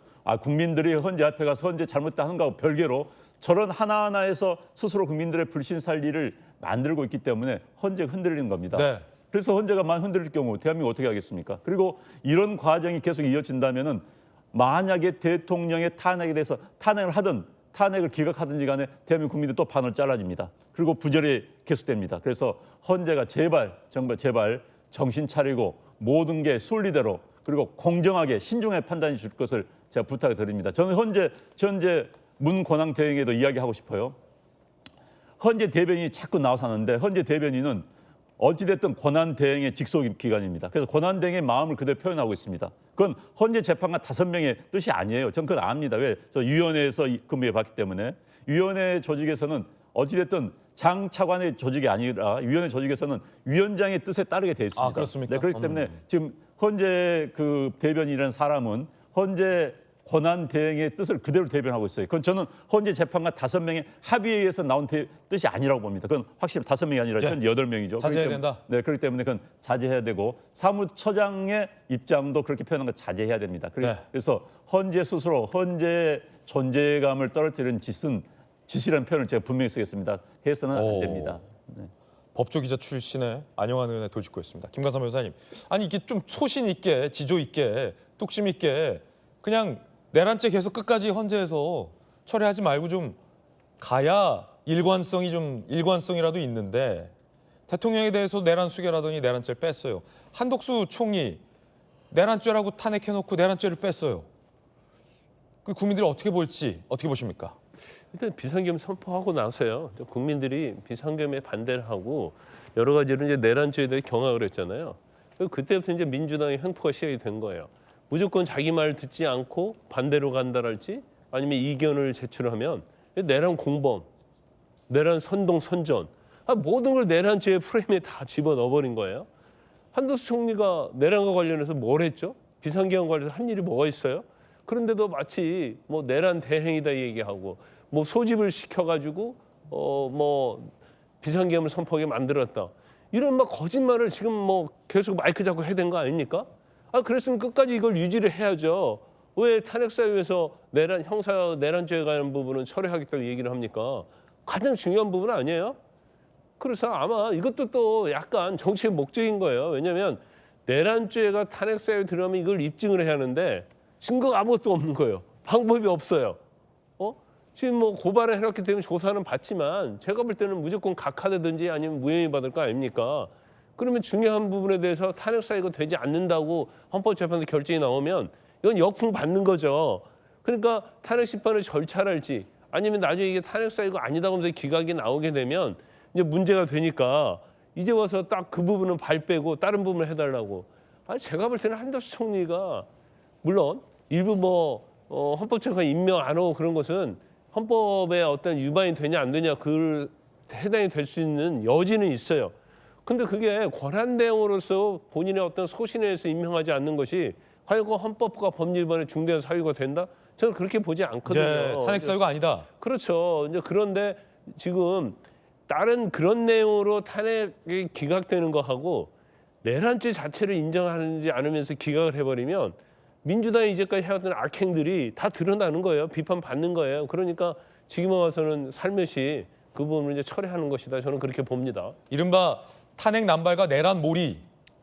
국민들이 헌재 앞에 가서 헌재 잘못됐다 하는 거하고 별개로 저런 하나하나에서 스스로 국민들의 불신 살리를 만들고 있기 때문에 헌재가 흔들리는 겁니다. 그래서 헌재가 만 흔들릴 경우 대한민국 어떻게 하겠습니까? 그리고 이런 과정이 계속 이어진다면은 만약에 대통령의 탄핵에 대해서 탄핵을 하든 탄핵을 기각하든지 간에 대한민국 국민들 또 반을 잘라집니다. 그리고 부절이 계속됩니다. 그래서 헌재가 제발 정말 제발 정신 차리고 모든 게 순리대로 그리고 공정하게 신중하게 판단해 줄 것을 제가 부탁을 드립니다. 저는 현재 문 권한 대행에도 이야기하고 싶어요. 헌재 대변인이 자꾸 나와서 하는데 헌재 대변인은 어찌됐든 권한 대행의 직속 기관입니다. 그래서 권한 대행의 마음을 그대로 표현하고 있습니다. 그건 헌재 재판관 5명의 뜻이 아니에요. 저는 그건 압니다. 왜? 저 위원회에서 근무해 봤기 때문에. 위원회 조직에서는 어찌됐든 장 차관의 조직이 아니라 위원회 조직에서는 위원장의 뜻에 따르게 돼 있습니다.
아, 그렇습니까?
네, 그렇기 때문에 지금 헌재 그 대변인이라는 사람은 헌재 권한 대행의 뜻을 그대로 대변하고 있어요. 그건 저는 헌재 재판관 5명의 합의에 의해서 나온 뜻이 아니라고 봅니다. 그건 확실히 5명이 아니라 현 8명이죠.
자제해야 된다.
네, 그렇기 때문에 그건 자제해야 되고 사무처장의 입장도 그렇게 표현한 거 자제해야 됩니다. 그래서 헌재 스스로 헌재의 존재감을 떨어뜨리는 짓이라는 표현을 제가 분명히 쓰겠습니다. 해서는 안 됩니다. 네.
법조기자 출신의 안영환 의원의 도직구였습니다. 김관삼 변호사님, 아니 이게 좀 소신 있게, 지조 있게, 뚝심 있게 그냥 내란죄 계속 끝까지 헌재에서 처리하지 말고 좀 가야 일관성이라도 있는데 대통령에 대해서 내란 수괴라더니 내란죄를 뺐어요. 한덕수 총리 내란죄라고 탄핵해놓고 내란죄를 뺐어요. 그 국민들이 어떻게 볼지 어떻게 보십니까?
일단 비상계엄 선포하고 나서요. 국민들이 비상계엄에 반대를 하고 여러 가지로 이제 내란죄에 대해 경악을 했잖아요. 그때부터 이제 민주당의 횡포가 시작이 된 거예요. 무조건 자기 말 듣지 않고 반대로 간다랄지 아니면 이견을 제출하면 내란 공범, 내란 선동 선전 모든 걸 내란죄의 프레임에 다 집어넣어버린 거예요. 한덕수 총리가 내란과 관련해서 뭘 했죠? 비상계엄 관련해서 한 일이 뭐가 있어요? 그런데도 마치 뭐 내란 대행이다 얘기하고 뭐 소집을 시켜가지고 뭐 비상계엄을 선포하게 만들었다. 이런 막 거짓말을 지금 뭐 계속 마이크 잡고 해야 되는 거 아닙니까? 그랬으면 끝까지 이걸 유지를 해야죠. 왜 탄핵사유에서 형사 내란죄에 관한 부분은 처리하겠다고 얘기를 합니까? 가장 중요한 부분은 아니에요. 그래서 아마 이것도 또 약간 정치의 목적인 거예요. 왜냐하면 내란죄가 탄핵사유에 들어가면 이걸 입증을 해야 하는데 증거가 아무것도 없는 거예요. 방법이 없어요. 지금 뭐 고발을 해놨기 때문에 조사는 받지만 제가 볼 때는 무조건 각하되든지 아니면 무혐의 받을 거 아닙니까? 그러면 중요한 부분에 대해서 탄핵 사유가 되지 않는다고 헌법재판소 결정이 나오면 이건 역풍 받는 거죠. 그러니까 탄핵 심판을 절차할지 아니면 나중에 이게 탄핵 사유가 아니다고 하면서 기각이 나오게 되면 이제 문제가 되니까 이제 와서 딱 그 부분은 발 빼고 다른 부분을 해달라고. 제가 볼 때는 한덕수 총리가 물론 일부 헌법재판관 임명 안 하고 그런 것은 헌법에 어떤 위반이 되냐 안 되냐 그 해당이 될 수 있는 여지는 있어요. 근데 그게 권한 대행으로서 본인의 어떤 소신에 의해서 임명하지 않는 것이 과연 그 헌법과 법률 위반의 중대한 사유가 된다? 저는 그렇게 보지 않거든요.
탄핵 사유가 아니다.
그렇죠. 이제 그런데 지금 다른 그런 내용으로 탄핵이 기각되는 거하고 내란죄 자체를 인정하지 않으면서 기각을 해버리면 민주당이 이제까지 해왔던 악행들이 다 드러나는 거예요. 비판받는 거예요. 그러니까 지금 와서는 살며시 그 부분을 이제 처리하는 것이다. 저는 그렇게 봅니다.
이른바 탄핵 남발과 내란 몰이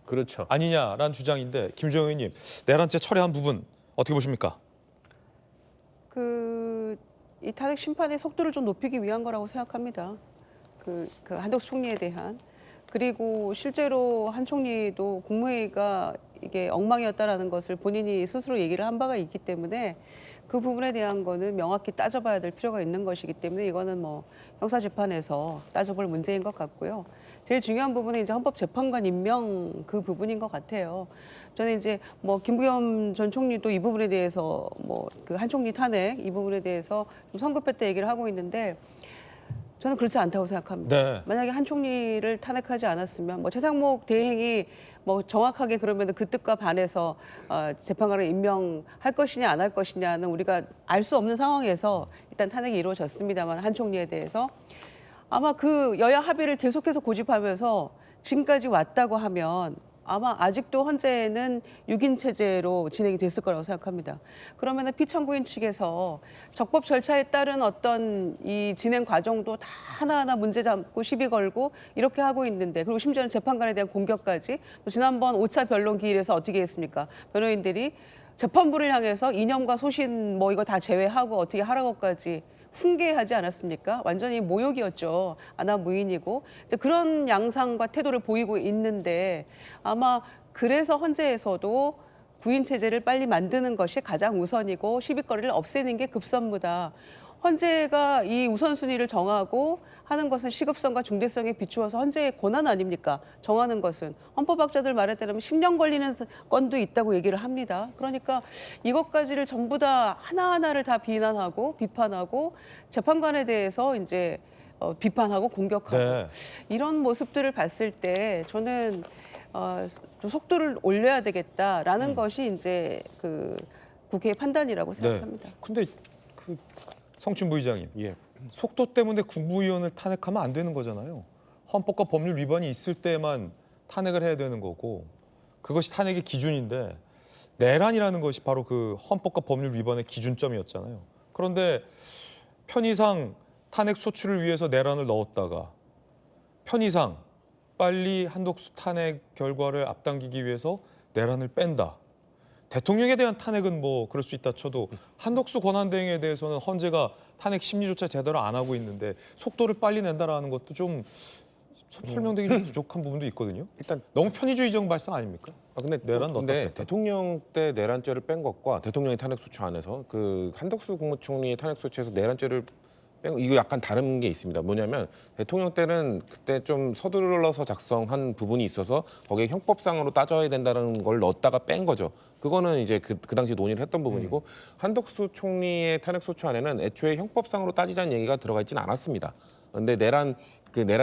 그렇죠.
아니냐라는 주장인데 김주영 의원님 내란죄 처리한 부분 어떻게 보십니까?
이 탄핵 심판의 속도를 좀 높이기 위한 거라고 생각합니다. 그 한덕수 총리에 대한 그리고 실제로 한 총리도 국무회의가 이게 엉망이었다라는 것을 본인이 스스로 얘기를 한 바가 있기 때문에 그 부분에 대한 거는 명확히 따져봐야 될 필요가 있는 것이기 때문에 이거는 뭐 형사재판에서 따져볼 문제인 것 같고요. 제일 중요한 부분은 이제 헌법재판관 임명 그 부분인 것 같아요. 저는 이제 뭐 김부겸 전 총리도 이 부분에 대해서 뭐 그 한 총리 탄핵 이 부분에 대해서 좀 성급했다 얘기를 하고 있는데 저는 그렇지 않다고 생각합니다.
네.
만약에 한 총리를 탄핵하지 않았으면 뭐 최상목 대행이 뭐 정확하게 그러면 그 뜻과 반해서 재판관을 임명할 것이냐 안 할 것이냐는 우리가 알 수 없는 상황에서 일단 탄핵이 이루어졌습니다만 한 총리에 대해서 아마 그 여야 합의를 계속해서 고집하면서 지금까지 왔다고 하면 아마 아직도 헌재는 6인 체제로 진행이 됐을 거라고 생각합니다. 그러면 피청구인 측에서 적법 절차에 따른 어떤 이 진행 과정도 다 하나하나 문제 삼고 시비 걸고 이렇게 하고 있는데, 그리고 심지어는 재판관에 대한 공격까지, 또 지난번 5차 변론 기일에서 어떻게 했습니까? 변호인들이 재판부를 향해서 이념과 소신 뭐 이거 다 제외하고 어떻게 하라고까지 훈계하지 않았습니까? 완전히 모욕이었죠. 아나무인이고. 이제 그런 양상과 태도를 보이고 있는데, 아마 그래서 헌재에서도 구인 체제를 빨리 만드는 것이 가장 우선이고 시비거리를 없애는 게 급선무다. 헌재가 이 우선순위를 정하고 하는 것은 시급성과 중대성에 비추어서 헌재의 권한 아닙니까? 정하는 것은. 헌법학자들 말에 따르면 10년 걸리는 건도 있다고 얘기를 합니다. 그러니까 이것까지를 전부 다 하나하나를 다 비난하고 비판하고 재판관에 대해서 이제 비판하고 공격하고
네.
이런 모습들을 봤을 때 저는 좀 속도를 올려야 되겠다라는 것이 이제 그 국회의 판단이라고 생각합니다.
네. 근데 그 성춘 부의장님, 속도 때문에 국무위원을 탄핵하면 안 되는 거잖아요. 헌법과 법률 위반이 있을 때만 탄핵을 해야 되는 거고, 그것이 탄핵의 기준인데, 내란이라는 것이 바로 그 헌법과 법률 위반의 기준점이었잖아요. 그런데 편의상 탄핵 소추를 위해서 내란을 넣었다가 편의상 빨리 한덕수 탄핵 결과를 앞당기기 위해서 내란을 뺀다. 대통령에 대한 탄핵은 뭐 그럴 수 있다 쳐도 한덕수 권한대행에 대해서는 헌재가 탄핵 심리조차 제대로 안 하고 있는데 속도를 빨리 낸다라는 것도 좀 설명되기 좀 부족한 부분도 있거든요. 일단 너무 편의주의적 발상 아닙니까?
근데 대통령 때 내란죄를 뺀 것과 대통령의 탄핵 소추 안에서 그 한덕수 국무총리의 탄핵 소추에서 내란죄를 뺀 이거 약간 다른 게 있습니다. 뭐냐면 대통령 때는 그때 좀 서둘러서 작성한 부분이 있어서 거기에 형법상으로 따져야 된다는 걸 넣었다가 뺀 거죠. 그거는 이제 그 당시 논의를 했던 부분이고, 한덕수 총리의 탄핵 소추 안에는 애초에 형법상으로 따지자는 얘기가 들어가 있지는 않았습니다. 근데 내란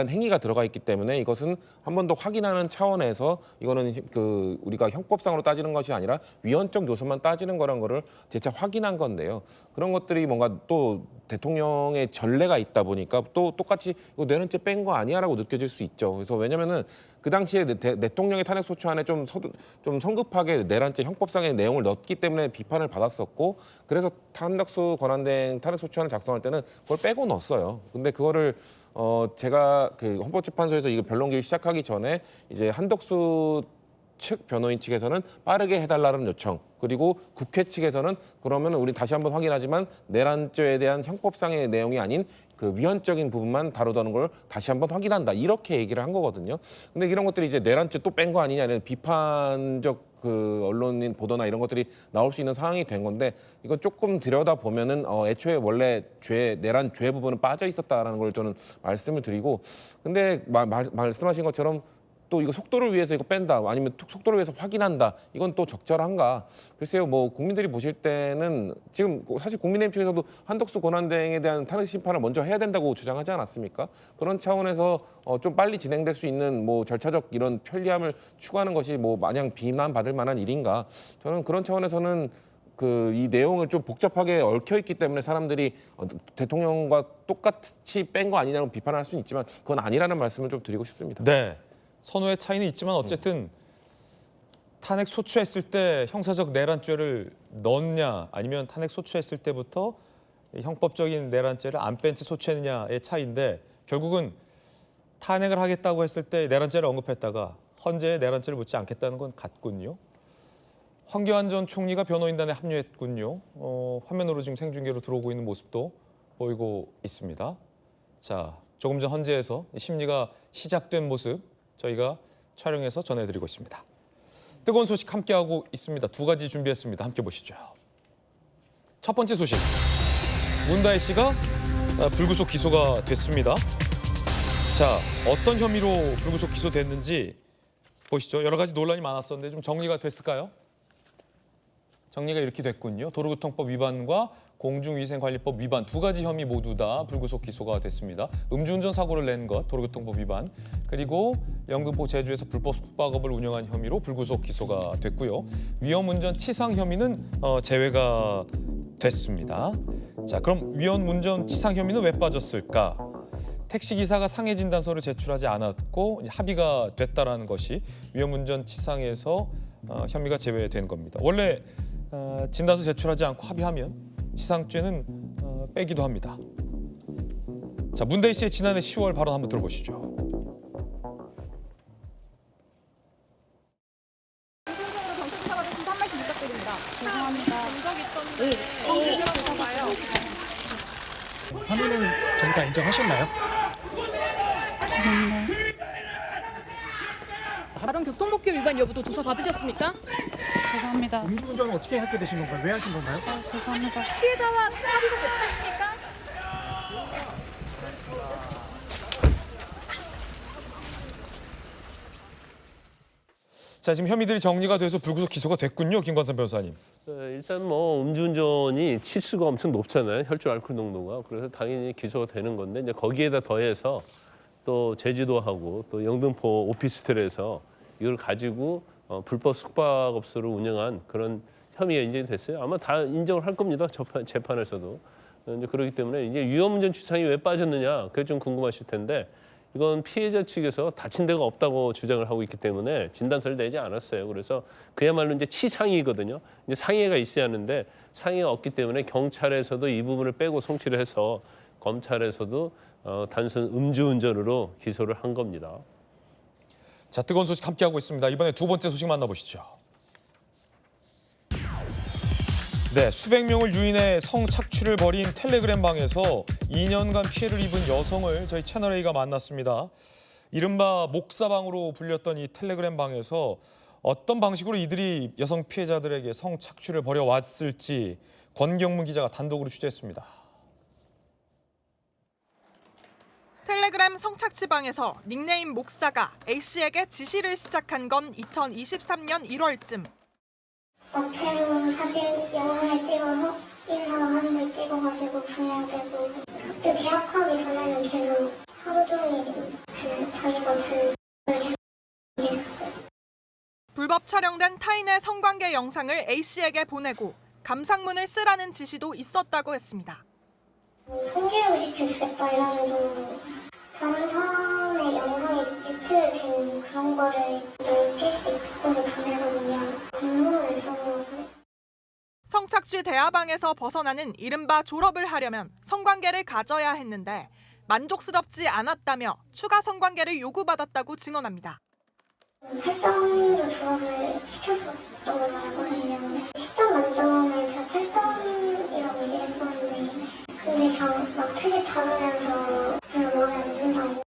행위가 들어가 있기 때문에 이것은 한 번 더 확인하는 차원에서 이거는 그 우리가 형법상으로 따지는 것이 아니라 위헌적 요소만 따지는 거란 거를 재차 확인한 건데요. 그런 것들이 뭔가 또 대통령의 전례가 있다 보니까 또 똑같이 이거 내란죄 뺀 거 아니야라고 느껴질 수 있죠. 그래서 왜냐면은 그 당시에 대통령의 탄핵 소추 안에 좀 성급하게 내란죄 형법상의 내용을 넣었기 때문에 비판을 받았었고, 그래서 한덕수 권한대행 탄핵 소추안을 작성할 때는 그걸 빼고 넣었어요. 근데 그거를 제가 그 헌법재판소에서 이거 변론기를 시작하기 전에 이제 한덕수 측 변호인 측에서는 빠르게 해달라는 요청, 그리고 국회 측에서는 그러면 우리 다시 한번 확인하지만 내란죄에 대한 형법상의 내용이 아닌 그 위헌적인 부분만 다루다는 걸 다시 한번 확인한다, 이렇게 얘기를 한 거거든요. 근데 이런 것들이 이제 내란죄 또 뺀 거 아니냐는 비판적 그 언론인 보도나 이런 것들이 나올 수 있는 상황이 된 건데, 이건 조금 들여다 보면은 애초에 원래 내란 죄 부분은 빠져 있었다라는 걸 저는 말씀을 드리고, 근데 말씀하신 것처럼 또 이거 속도를 위해서 이거 뺀다, 아니면 속도를 위해서 확인한다, 이건 또 적절한가? 글쎄요, 뭐 국민들이 보실 때는 지금 사실 국민의힘 측에서도 한덕수 권한대행에 대한 탄핵 심판을 먼저 해야 된다고 주장하지 않았습니까? 그런 차원에서 좀 빨리 진행될 수 있는 뭐 절차적 이런 편리함을 추구하는 것이 뭐 마냥 비난받을 만한 일인가? 저는 그런 차원에서는 이 내용을 좀 복잡하게 얽혀 있기 때문에 사람들이 대통령과 똑같이 뺀 거 아니냐고 비판을 할 수는 있지만 그건 아니라는 말씀을 좀 드리고 싶습니다.
네. 선호의 차이는 있지만 어쨌든 탄핵 소추했을 때 형사적 내란죄를 넣었냐, 아니면 탄핵 소추했을 때부터 형법적인 내란죄를 안 뺀 채 소추했느냐의 차이인데, 결국은 탄핵을 하겠다고 했을 때 내란죄를 언급했다가 헌재에 내란죄를 묻지 않겠다는 건 같군요. 황교안 전 총리가 변호인단에 합류했군요. 화면으로 지금 생중계로 들어오고 있는 모습도 보이고 있습니다. 자, 조금 전 헌재에서 심리가 시작된 모습 저희가 촬영해서 전해드리고 있습니다. 뜨거운 소식 함께하고 있습니다. 두 가지 준비했습니다. 함께 보시죠. 첫 번째 소식. 문다혜 씨가 불구속 기소가 됐습니다. 자, 어떤 혐의로 불구속 기소됐는지 보시죠. 여러 가지 논란이 많았었는데 좀 정리가 됐을까요? 정리가 이렇게 됐군요. 도로교통법 위반과 공중위생관리법 위반 두 가지 혐의 모두 다 불구속 기소가 됐습니다. 음주운전 사고를 낸 것, 도로교통법 위반, 그리고 영등포 제주에서 불법 숙박업을 운영한 혐의로 불구속 기소가 됐고요. 위험운전 치상 혐의는 제외가 됐습니다. 자, 그럼 위험운전 치상 혐의는 왜 빠졌을까? 택시기사가 상해 진단서를 제출하지 않았고 합의가 됐다라는 것이 위험운전치상에서 혐의가 제외된 겁니다. 원래 진단서 제출하지 않고 합의하면 치상죄는 빼기도 합니다. 자, 문대희 씨의 지난해 10월 발언 한번 들어보시죠.
혐의는 전부 다 인정하셨나요?
다른 교통법규 위반 여부도 조사 받으셨습니까?
죄송합니다. 음주운전은 어떻게 하게 되신 건가요? 왜 하신 건가요?
죄송합니다. 피해자와 합의서 제출했습니까?
자, 지금 혐의들이 정리가 돼서 불구속 기소가 됐군요, 김관선 변호사님.
일단 뭐 음주운전이 치수가 엄청 높잖아요. 혈중 알코올 농도가. 그래서 당연히 기소가 되는 건데 이제 거기에다 더해서 또 제주도하고 또 영등포 오피스텔에서 이걸 가지고 불법 숙박업소를 운영한 그런 혐의가 인정이 됐어요. 아마 다 인정을 할 겁니다. 재판에서도. 이제 그렇기 때문에 이제 위험운전 추상이 왜 빠졌느냐 그게 좀 궁금하실 텐데 이건 피해자 측에서 다친 데가 없다고 주장을 하고 있기 때문에 진단서를 내지 않았어요. 그래서 그야말로 이제 치상이거든요. 이제 상해가 있어야 하는데 상해가 없기 때문에 경찰에서도 이 부분을 빼고 송치를 해서 검찰에서도 단순 음주운전으로 기소를 한 겁니다.
자, 뜨거운 소식 함께하고 있습니다. 이번에 두 번째 소식 만나보시죠. 네, 수백 명을 유인해 성착취를 벌인 텔레그램 방에서 2년간 피해를 입은 여성을 저희 채널A가 만났습니다. 이른바 목사방으로 불렸던 이 텔레그램 방에서 어떤 방식으로 이들이 여성 피해자들에게 성착취를 벌여왔을지 권경문 기자가 단독으로 취재했습니다.
텔레그램 성착취방에서 닉네임 목사가 A씨에게 지시를 시작한 건 2023년 1월쯤.
마태로 사진 영상을 찍어서 인사하는 걸 찍어가지고 보내야 되고 학교 개학하기 전에는 계속 하루 종일 그 자기가 준 계속 있었어요.
불법 촬영된 타인의 성관계 영상을 A씨에게 보내고 감상문을 쓰라는 지시도 있었다고 했습니다.
성교육을 시켜주겠다 이러면서 다른 사람의 영상이 유출된 그런 거를 10개씩 바꿔서 보내거든요. 감문을 써보고.
성착취 대화방에서 벗어나는 이른바 졸업을 하려면 성관계를 가져야 했는데 만족스럽지 않았다며 추가 성관계를 요구받았다고 증언합니다.
8점으로 졸업을 시켰었던 걸로 알거든요. 10점 만점을 제가 8점이라고 얘기를 했었는데 근데 그냥 막 퇴직 잡으면서 별로 마음에 안 든다고.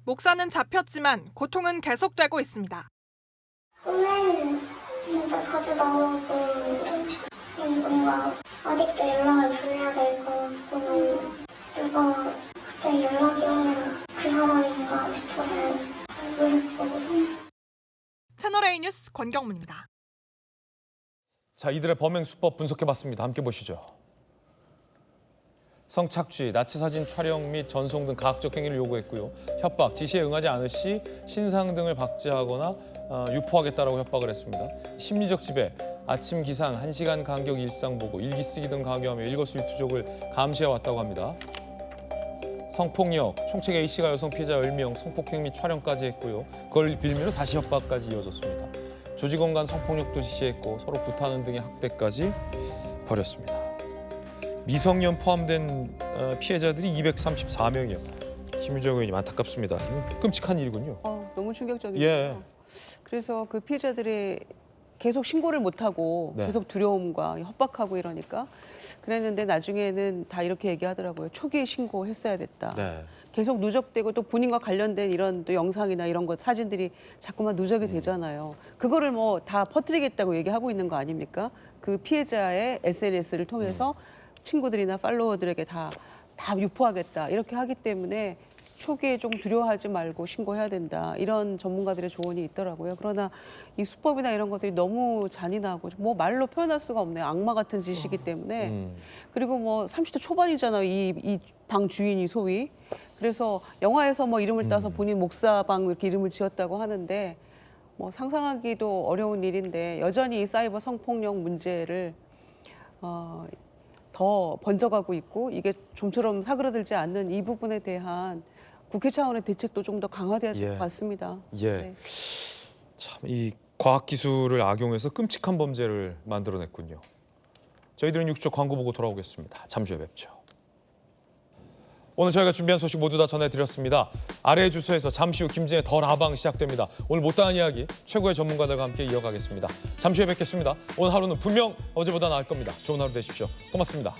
목사는 잡혔지만 고통은 계속되고 있습니다.
꿈에는 진짜 자주 나오고 뭔가 아직도 연락을 보내야 될 것 같고 누가 갑자기 연락이 오면 그 사람인가 싶어서 무섭고.
채널A 뉴스 권경문입니다.
자, 이들의 범행 수법 분석해봤습니다. 함께 보시죠. 성착취, 나치 사진 촬영 및 전송 등 가학적 행위를 요구했고요. 협박, 지시에 응하지 않을 시 신상 등을 박제하거나 유포하겠다라고 협박을 했습니다. 심리적 지배, 아침 기상, 1시간 간격 일상 보고, 일기 쓰기 등 강요하며 일거수일투족을 감시해왔다고 합니다. 성폭력, 총책 A씨가 여성 피해자 10명 성폭행 및 촬영까지 했고요. 그걸 빌미로 다시 협박까지 이어졌습니다. 조직원 간 성폭력도 지시했고 서로 구타하는 등의 학대까지 벌였습니다. 미성년 포함된 피해자들이 234명이요. 김유정 의원님 안타깝습니다. 끔찍한 일이군요.
너무 충격적이네요.
예.
그래서 그 피해자들이 계속 신고를 못하고
네.
계속 두려움과 협박하고 이러니까 그랬는데 나중에는 다 이렇게 얘기하더라고요. 초기에 신고했어야 됐다.
네.
계속 누적되고 또 본인과 관련된 이런 또 영상이나 이런 것 사진들이 자꾸만 누적이 되잖아요. 그거를 뭐 다 퍼뜨리겠다고 얘기하고 있는 거 아닙니까? 그 피해자의 SNS를 통해서 친구들이나 팔로워들에게 다 유포하겠다 이렇게 하기 때문에 초기에 좀 두려워하지 말고 신고해야 된다 이런 전문가들의 조언이 있더라고요. 그러나 이 수법이나 이런 것들이 너무 잔인하고 뭐 말로 표현할 수가 없네요. 악마 같은 짓이기 때문에 그리고 뭐 30대 초반이잖아요. 이 방 주인이 소위. 그래서 영화에서 뭐 이름을 따서 본인 목사방 이렇게 이름을 지었다고 하는데 뭐 상상하기도 어려운 일인데 여전히 이 사이버 성폭력 문제를 더 번져가고 있고 이게 좀처럼 사그러들지 않는 이 부분에 대한 국회 차원의 대책도 좀 더 강화돼야 될
예.
것 같습니다.
예.
네.
참 이 과학 기술을 악용해서 끔찍한 범죄를 만들어냈군요. 저희들은 6초 광고 보고 돌아오겠습니다. 잠시 후에 뵙죠. 오늘 저희가 준비한 소식 모두 다 전해드렸습니다. 아래의 주소에서 잠시 후 김진의 더 라방 시작됩니다. 오늘 못다한 이야기 최고의 전문가들과 함께 이어가겠습니다. 잠시 후에 뵙겠습니다. 오늘 하루는 분명 어제보다 나을 겁니다. 좋은 하루 되십시오. 고맙습니다.